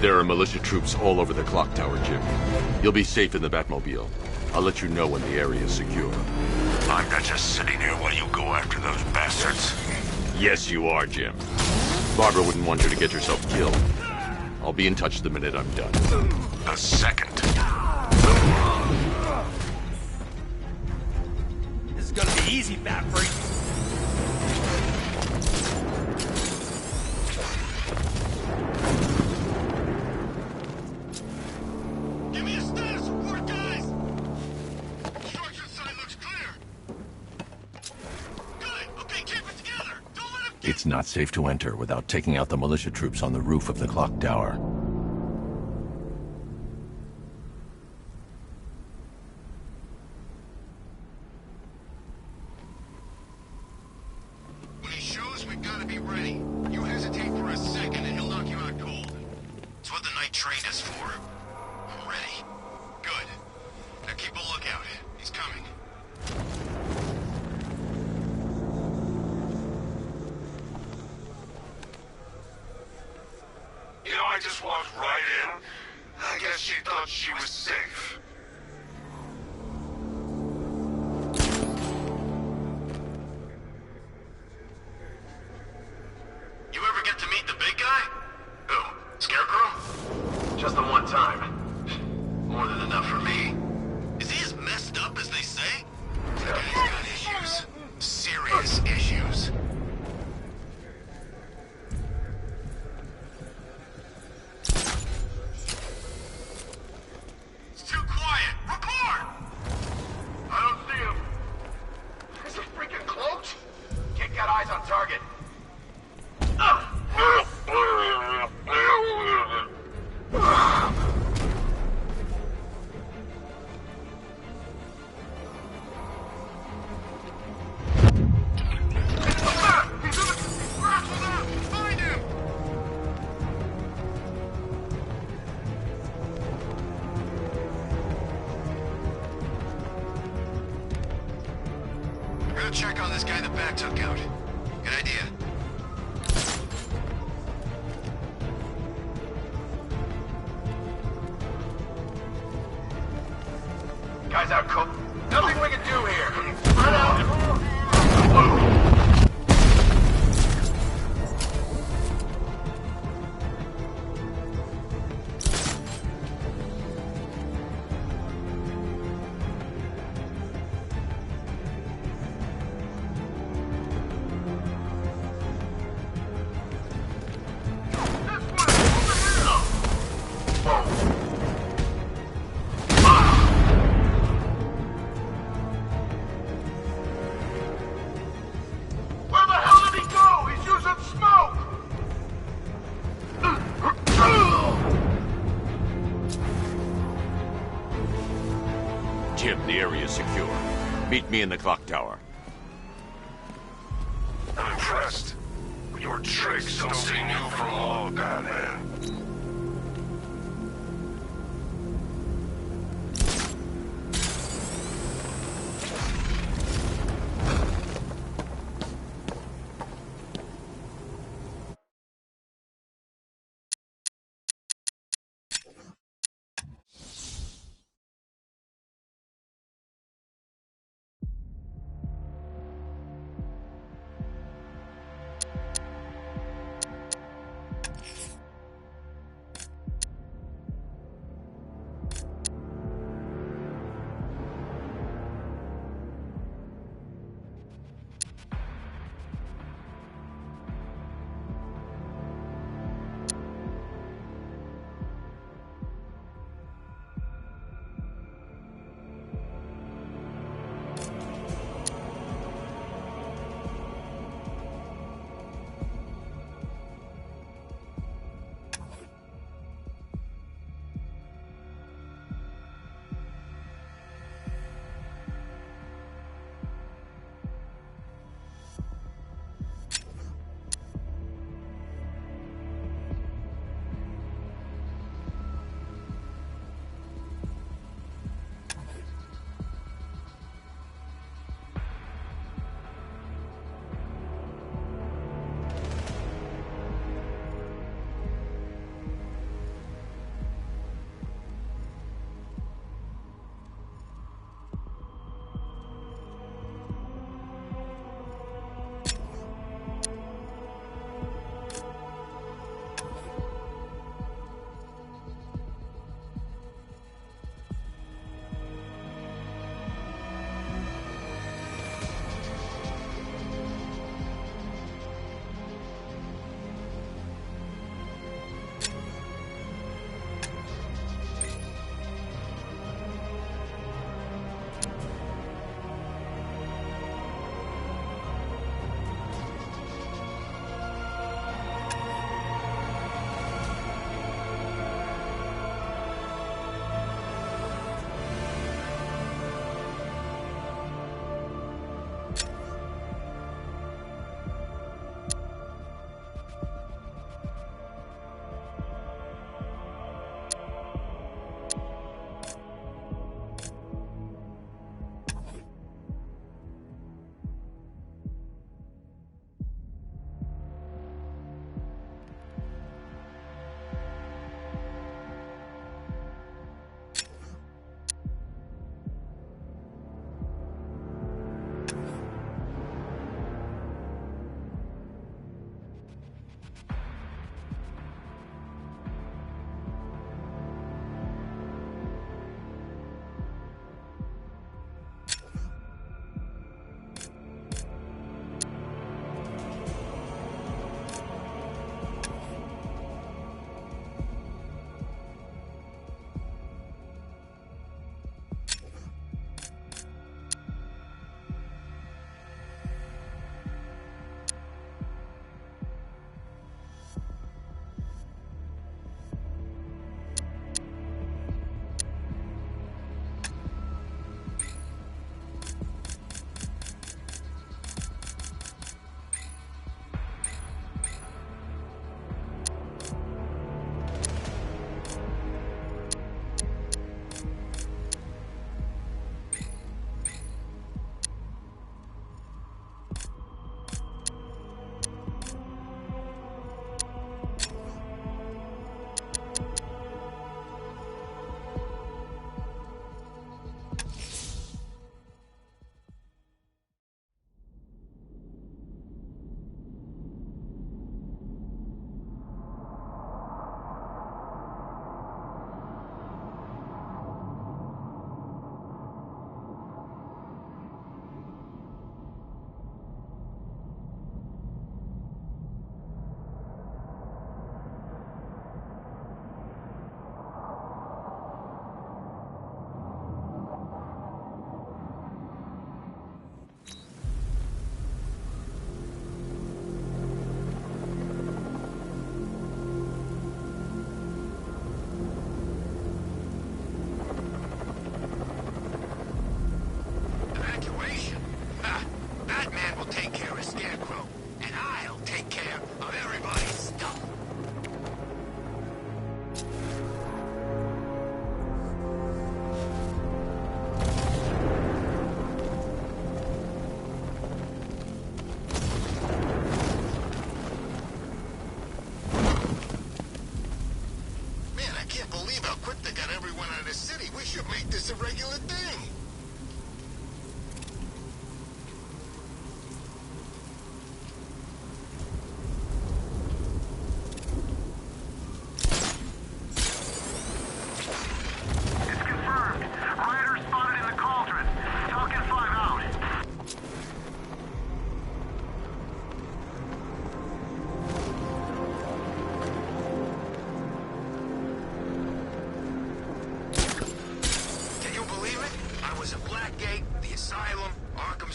There are militia troops all over the clock tower, Jim. You'll be safe in the Batmobile. I'll let you know when the area is secure. I'm not just sitting here while you go after those bastards. Yes, you are, Jim. Barbara wouldn't want you to get yourself killed. I'll be in touch the minute I'm done. The second. This is gonna be easy, Bat Freak. It's not safe to enter without taking out the militia troops on the roof of the clock tower. When he shows, we've got to be ready. You hesitate for a second and he'll knock you out cold. It's what the night trained us for. I'm ready. Good. Now keep a lookout. He's coming. You know, I just walked right in. I guess she thought she was safe. You ever get to meet the big guy? Who? Scarecrow? Just the one time. More than enough for me. Is he as messed up as they say? The guy's got issues. Serious issues. It's too quiet. Report! I don't see him. Is he freaking cloaked? Kid got eyes on target. Find him! We're gonna check on this guy the Bat took out. Good idea. Guys out cold. Nothing we can do here. Spread out. ship. The area is secure. Meet me in the clock tower. I'm impressed. Your tricks don't seem new from all, Batman.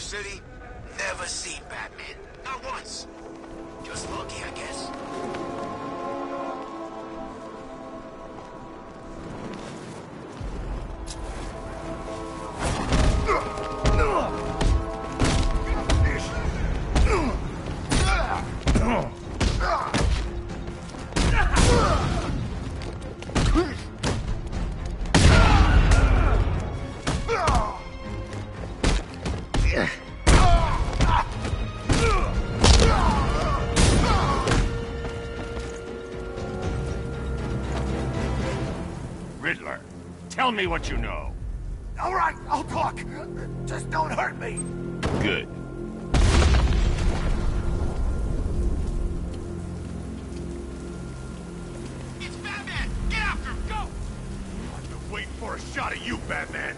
city, never seen Batman. Not once. Just lucky, I guess. Riddler, tell me what you know. All right, I'll talk. Just don't hurt me. Good. It's Batman! Get after him! Go! I've been waiting for a shot at you, Batman.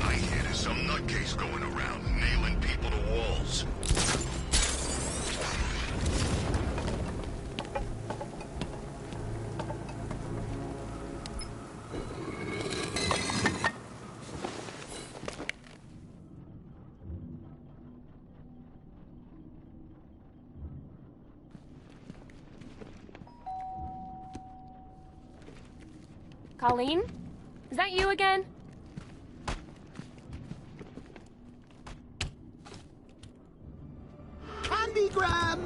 I hear there's some nutcase going around, nailing people to walls. Colleen? Is that you again? Candygram!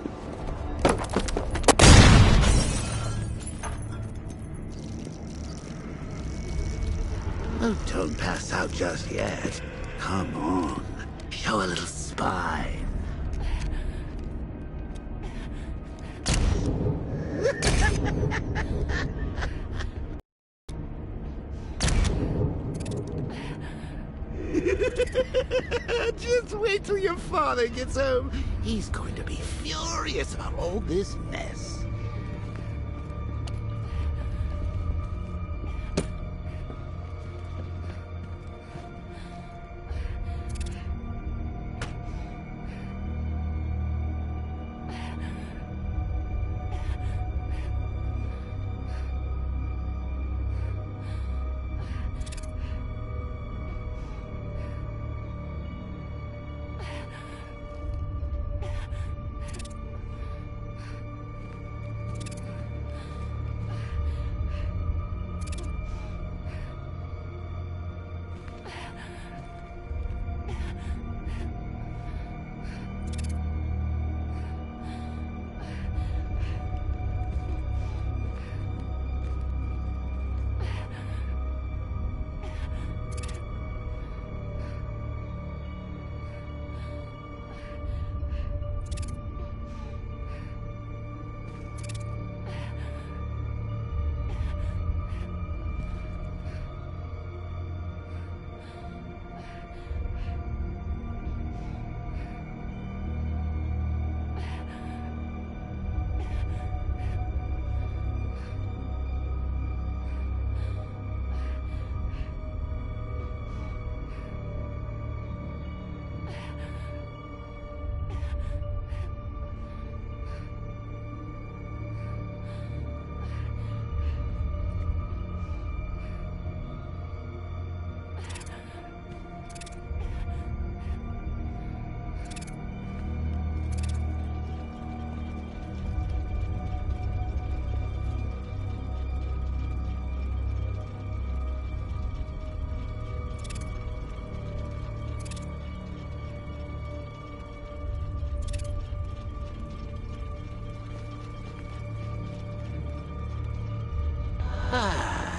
Oh, don't pass out just yet. Come on. Show a little spine. Just wait till your father gets home. He's going to be furious about all this mess.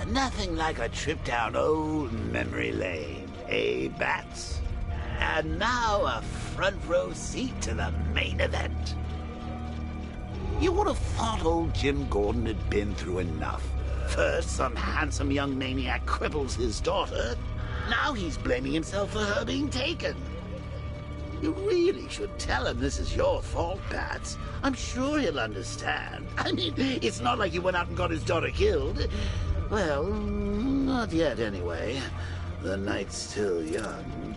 Nothing like a trip down old memory lane, eh, Bats? And now a front row seat to the main event. You would have thought old Jim Gordon had been through enough. First, some handsome young maniac cripples his daughter. Now he's blaming himself for her being taken. You really should tell him this is your fault, Bats. I'm sure he'll understand. I mean, it's not like you went out and got his daughter killed. Well, not yet anyway. The night's still young.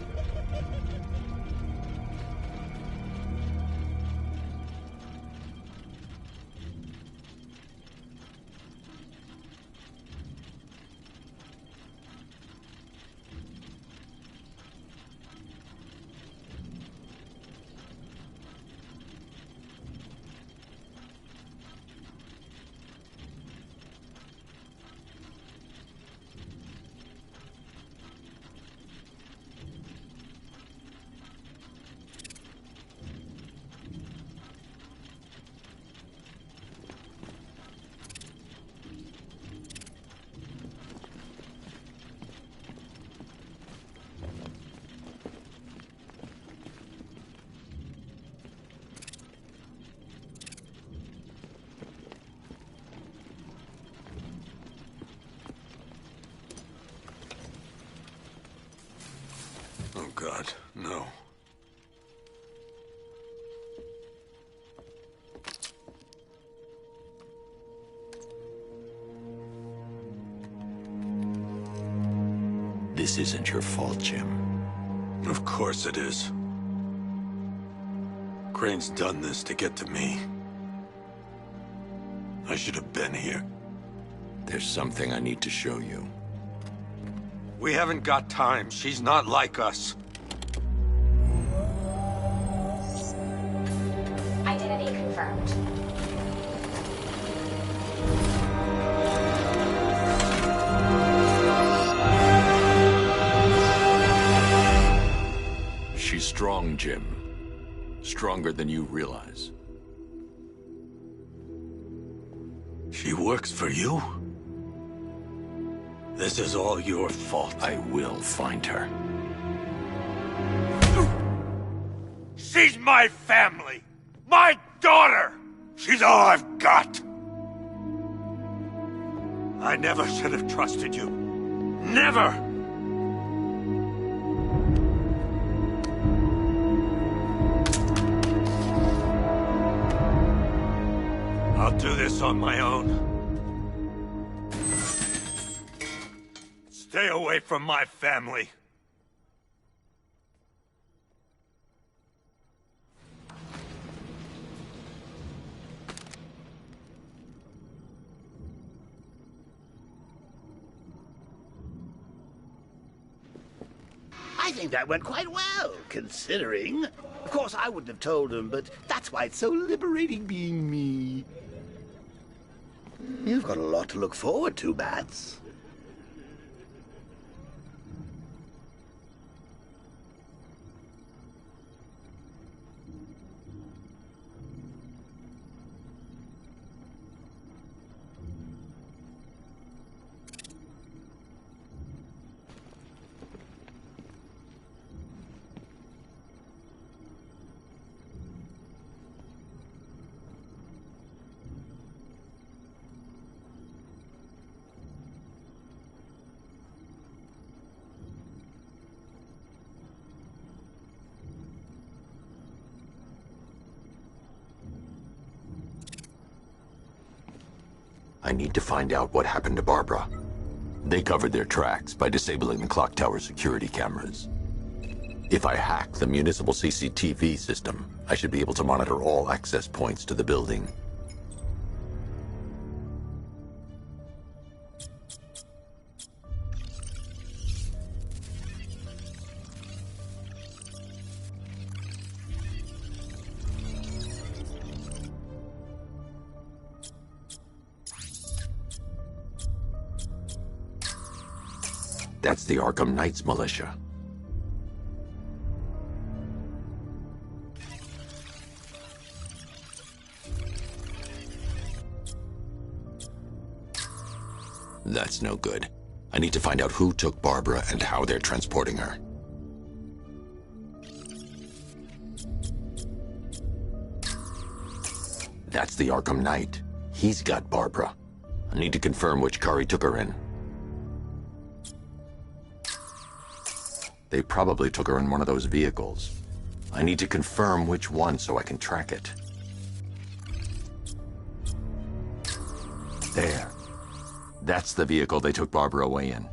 Oh, God, no. This isn't your fault, Jim. Of course it is. Crane's done this to get to me. I should have been here. There's something I need to show you. We haven't got time. She's not like us. Identity confirmed. She's strong, Jim. Stronger than you realize. She works for you? This is all your fault. I will find her. She's my family! My daughter! She's all I've got! I never should have trusted you. Never! I'll do this on my own. Stay away from my family. I think that went quite well, considering. Of course, I wouldn't have told him, but that's why it's so liberating being me. You've got a lot to look forward to, Bats. I need to find out what happened to Barbara. They covered their tracks by disabling the clock tower security cameras. If I hack the municipal CCTV system, I should be able to monitor all access points to the building. That's the Arkham Knights militia. That's no good. I need to find out who took Barbara and how they're transporting her. That's the Arkham Knight. He's got Barbara. I need to confirm which car he took her in. They probably took her in one of those vehicles. I need to confirm which one so I can track it. There. That's the vehicle they took Barbara away in.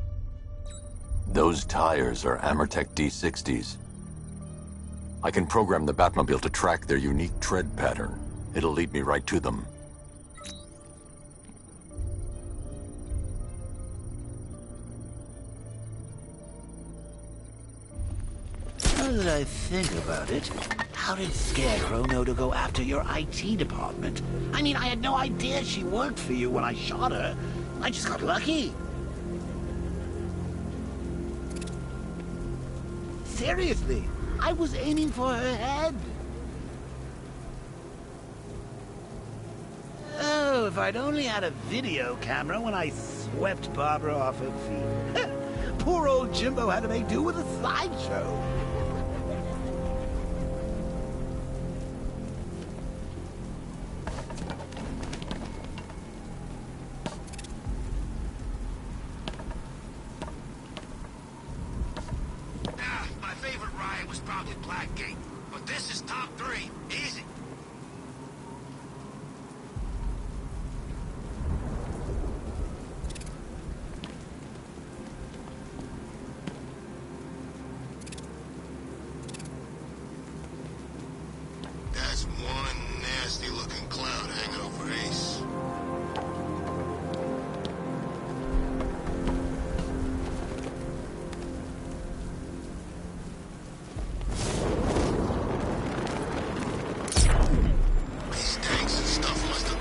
Those tires are Amertech D60s. I can program the Batmobile to track their unique tread pattern. It'll lead me right to them. Now that I think about it, how did Scarecrow know to go after your IT department? I mean, I had no idea she worked for you when I shot her. I just got lucky. Seriously, I was aiming for her head. Oh, if I'd only had a video camera when I swept Barbara off her feet. Poor old Jimbo had to make do with a slideshow. My favorite ride was probably Blackgate, but this is top 3. Easy. That's one nasty-looking cloud hanging over Ace.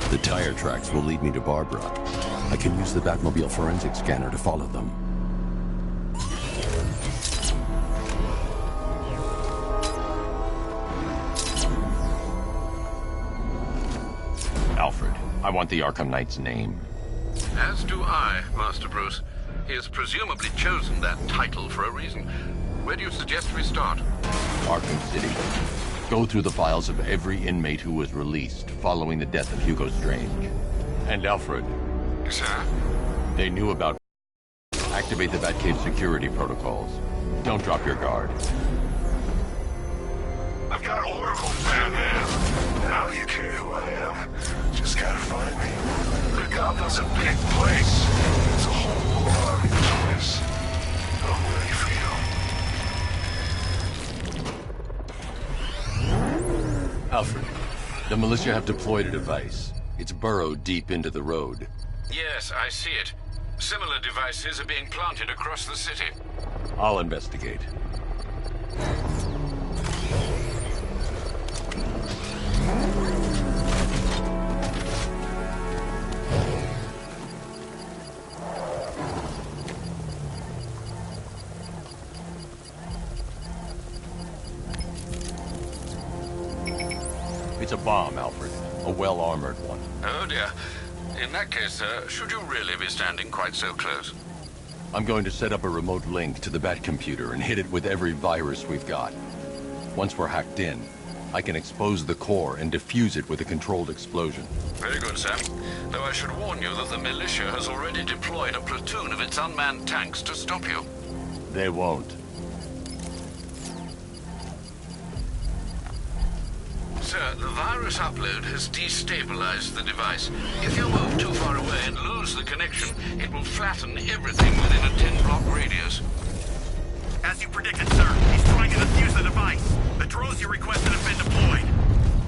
The tire tracks will lead me to Barbara. I can use the Batmobile forensic scanner to follow them. Alfred, I want the Arkham Knight's name. As do I, Master Bruce. He has presumably chosen that title for a reason. Where do you suggest we start? Arkham City. Go through the files of every inmate who was released following the death of Hugo Strange. And Alfred. Sir? They knew about... Activate the Batcave security protocols. Don't drop your guard. I've got Oracle, Batman. Now you care who I am. Just gotta find me. The Gotham's a big place. It's a whole army between us. I'm ready for you. Alfred, the militia have deployed a device. It's burrowed deep into the road. Yes, I see it. Similar devices are being planted across the city. I'll investigate. It's a bomb, Alfred. A well-armored one. Oh dear. In that case, sir, should you really be standing quite so close? I'm going to set up a remote link to the Batcomputer and hit it with every virus we've got. Once we're hacked in, I can expose the core and defuse it with a controlled explosion. Very good, sir. Though I should warn you that the militia has already deployed a platoon of its unmanned tanks to stop you. They won't. Sir, the virus upload has destabilized the device. If you move too far away and lose the connection, it will flatten everything within a 10-block radius. As you predicted, sir, he's trying to defuse the device. The drones you requested have been deployed.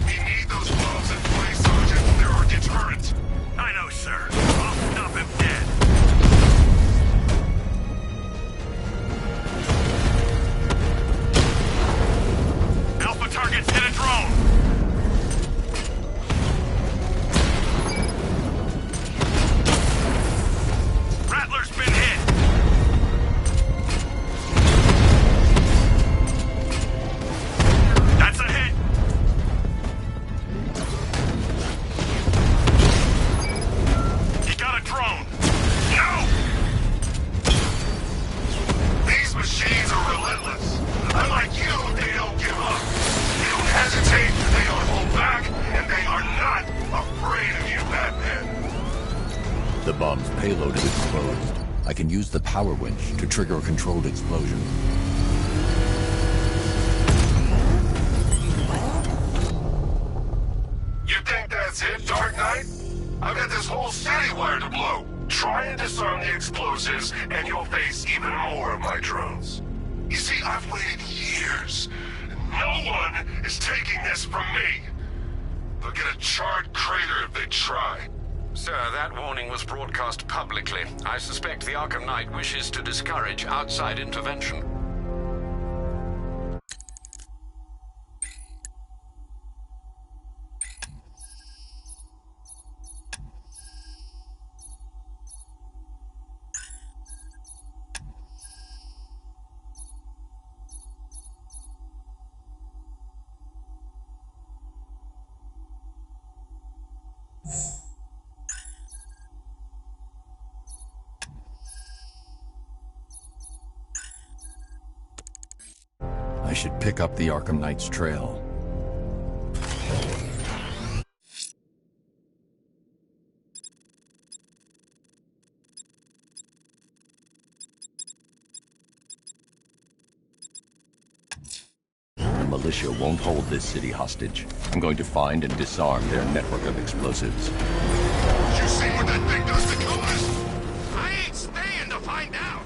We need those bombs in place, Sergeant. They're our deterrent. I know, sir. I'll stop him dead. Alpha targets hit a drone. Rattler's been hit. That's a hit. He got a drone. No! These machines are relentless. Unlike you, they don't give up. They don't hesitate, they don't hold back, and they are not afraid of you, Batman. The bomb's payload is exposed. I can use the power winch to trigger a controlled explosion. I've got this whole city wired to blow. Try and disarm the explosives, and you'll face even more of my drones. You see, I've waited years. No one is taking this from me. They'll get a charred crater if they try. Sir, that warning was broadcast publicly. I suspect the Arkham Knight wishes to discourage outside intervention. I should pick up the Arkham Knight's trail. The militia won't hold this city hostage. I'm going to find and disarm their network of explosives. You see what that thing does to Comas? I ain't staying to find out.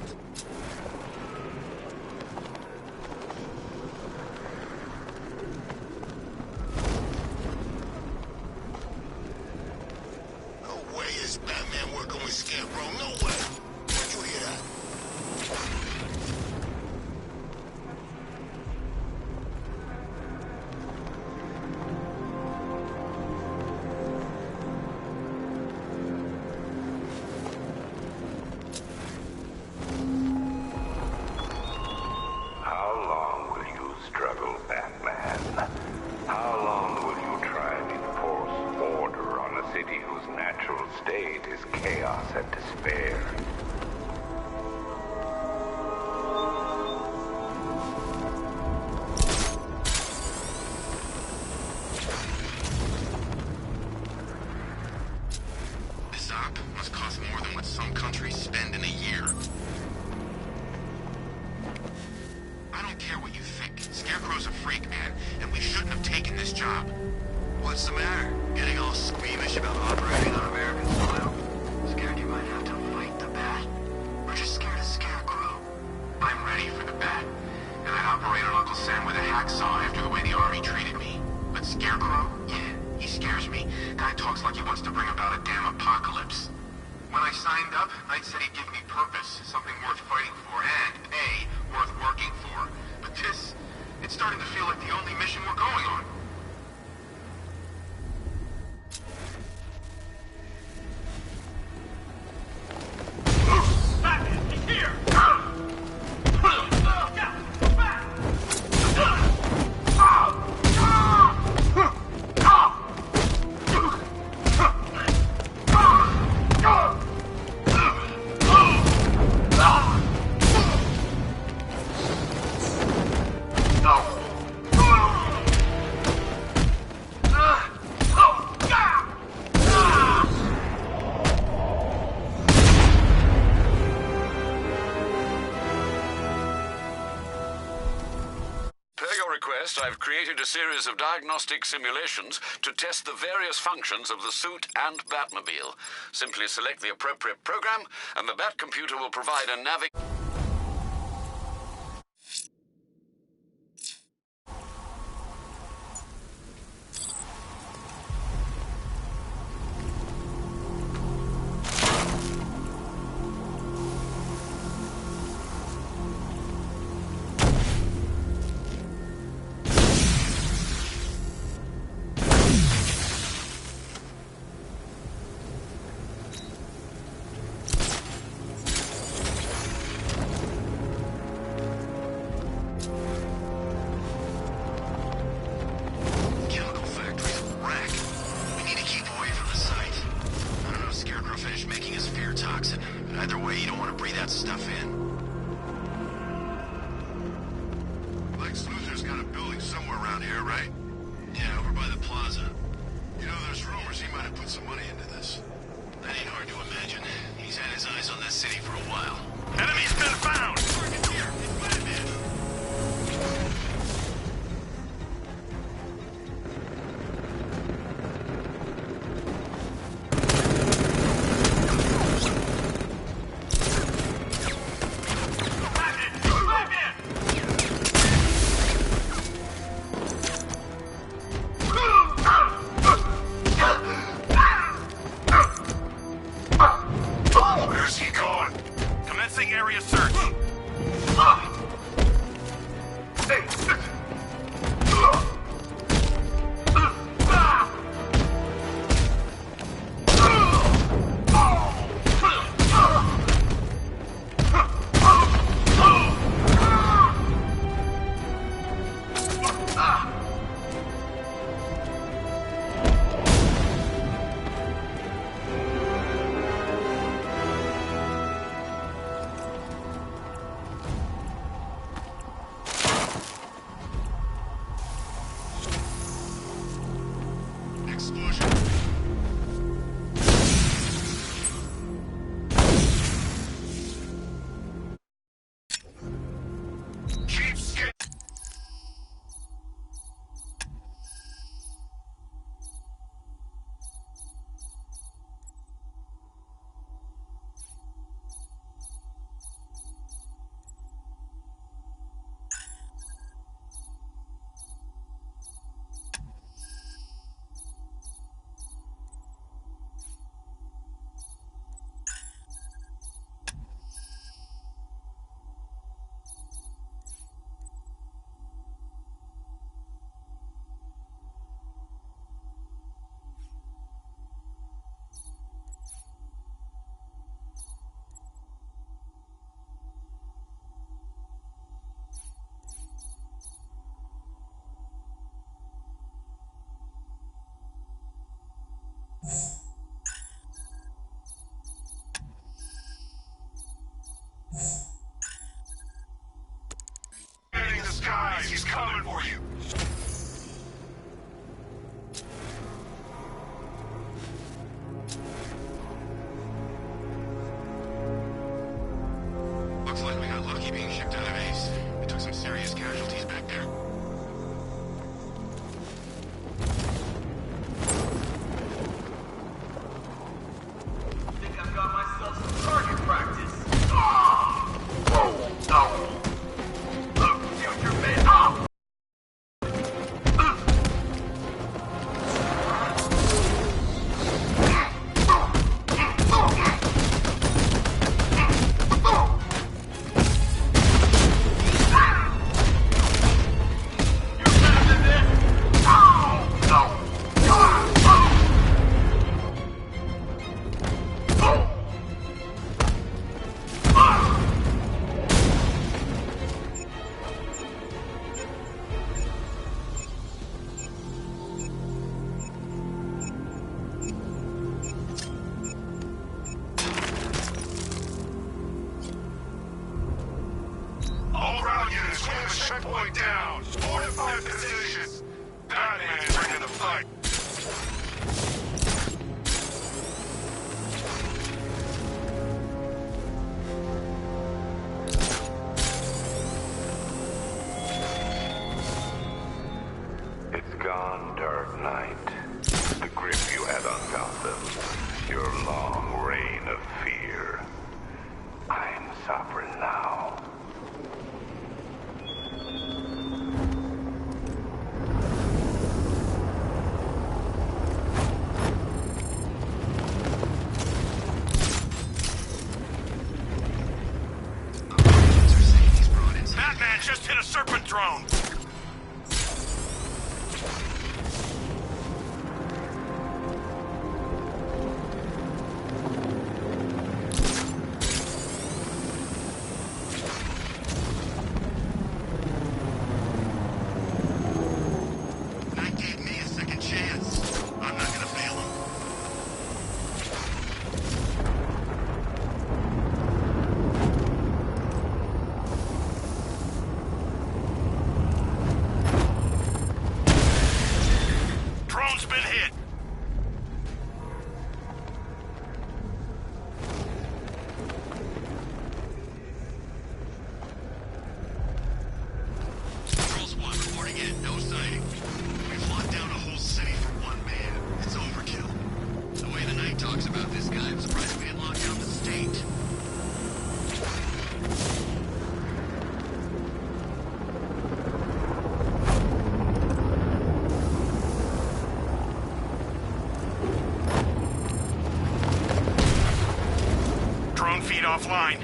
No way is Batman working with Scarecrow. No way. Where'd you hear that? How long will you struggle, Batman? How long will you try and enforce order on a city whose natural state is chaos and despair? This op must cost more than what some countries spend in a year. I don't care what you think. Scarecrow's a freak, man, and we shouldn't have taken this job. What's the matter? Getting all squeamish about operating on American soil? Scared you might have to fight the Bat? We're just scared of Scarecrow. I'm ready for the Bat, and I'd operate on Uncle Sam with a hacksaw after the way the Army treated me. But Scarecrow? Yeah, he scares me. Guy talks like he wants to bring about a damn apocalypse. When I signed up, Knight said he'd give me purpose, something worth fighting for, and pay worth working for. But this, it's starting to feel like the only mission we're going on. Batman, he's here! I've created a series of diagnostic simulations to test the various functions of the suit and Batmobile. Simply select the appropriate program, and the Bat computer will provide a Commencing area search. In the skies, he's coming for you. Looks like we got lucky being shipped out of base. We took some serious casualties back there. Think I've got myself some target practice. All ground units, we have a checkpoint down. Fortify positions. Batman is bringing the fight. It's gone, Dark Knight. The grip you had on Gotham. Your long reign of fear. I'm sovereign now. Batman just hit a Serpent drone. Knight gave me a second chance. I'm not gonna fail him. Drone's been hit. Controls 1, reporting in. No sighting. We've locked down a whole city for one man. It's overkill. The way the Knight talks about this guy, I'm surprised we didn't lock down the state. Drone feed offline.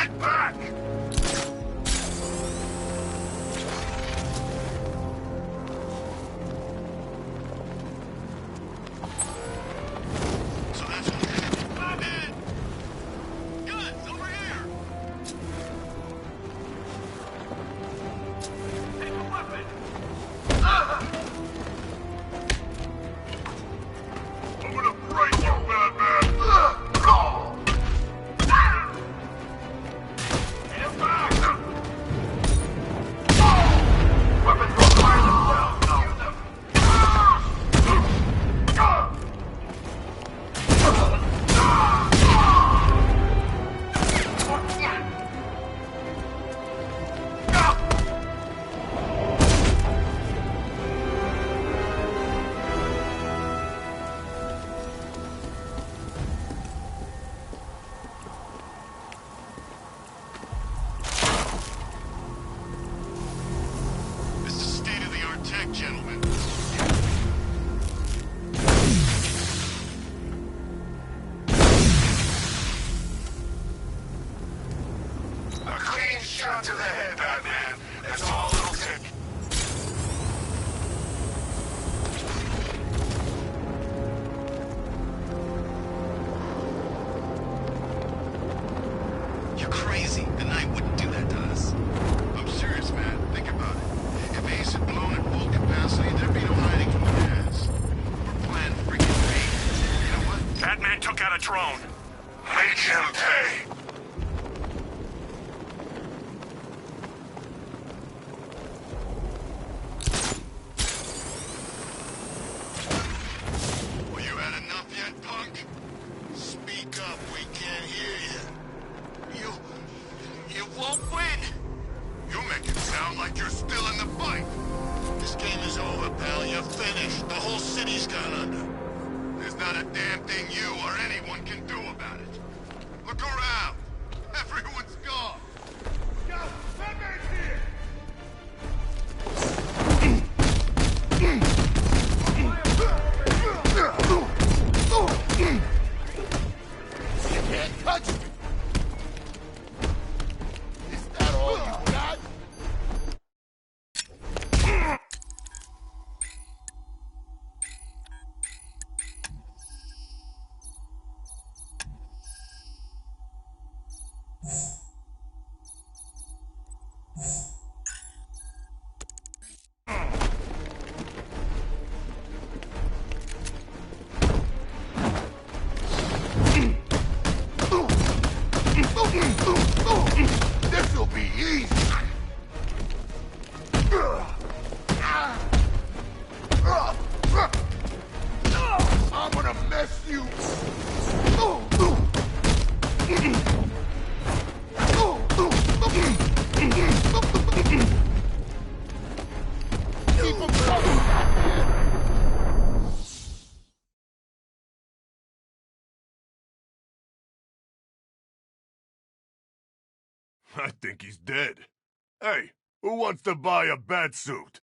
Get back! So that's what I'm in! Guns, over here! Take a weapon! I'm gonna break you, Batman! Get back! Weapons will fire themselves! Use them! This is state-of-the-art tech, gentlemen. A clean shot to the head, Batman. That's all it'll take. You're crazy. The Knight wouldn't do that to us. I'm serious, man. Think about it. If Ace had blown at full capacity, there'd be no hiding from the gas. We're playing freaking bait. You know what? Batman took out a drone. Make him pay. Well, you had enough yet, punk? Speak up. We can't hear you. You won't win. You make it sound like you're still in the fight. This game is over, pal. You're finished. The whole city's gone under. There's not a damn thing you or anyone can do about it. Look around. Everyone's gone. Go! Batman's here! You can't touch me! Is that all you got? This'll be easy! I'm gonna mess you! Keep 'em coming, Batman! I think he's dead. Hey, who wants to buy a bat suit?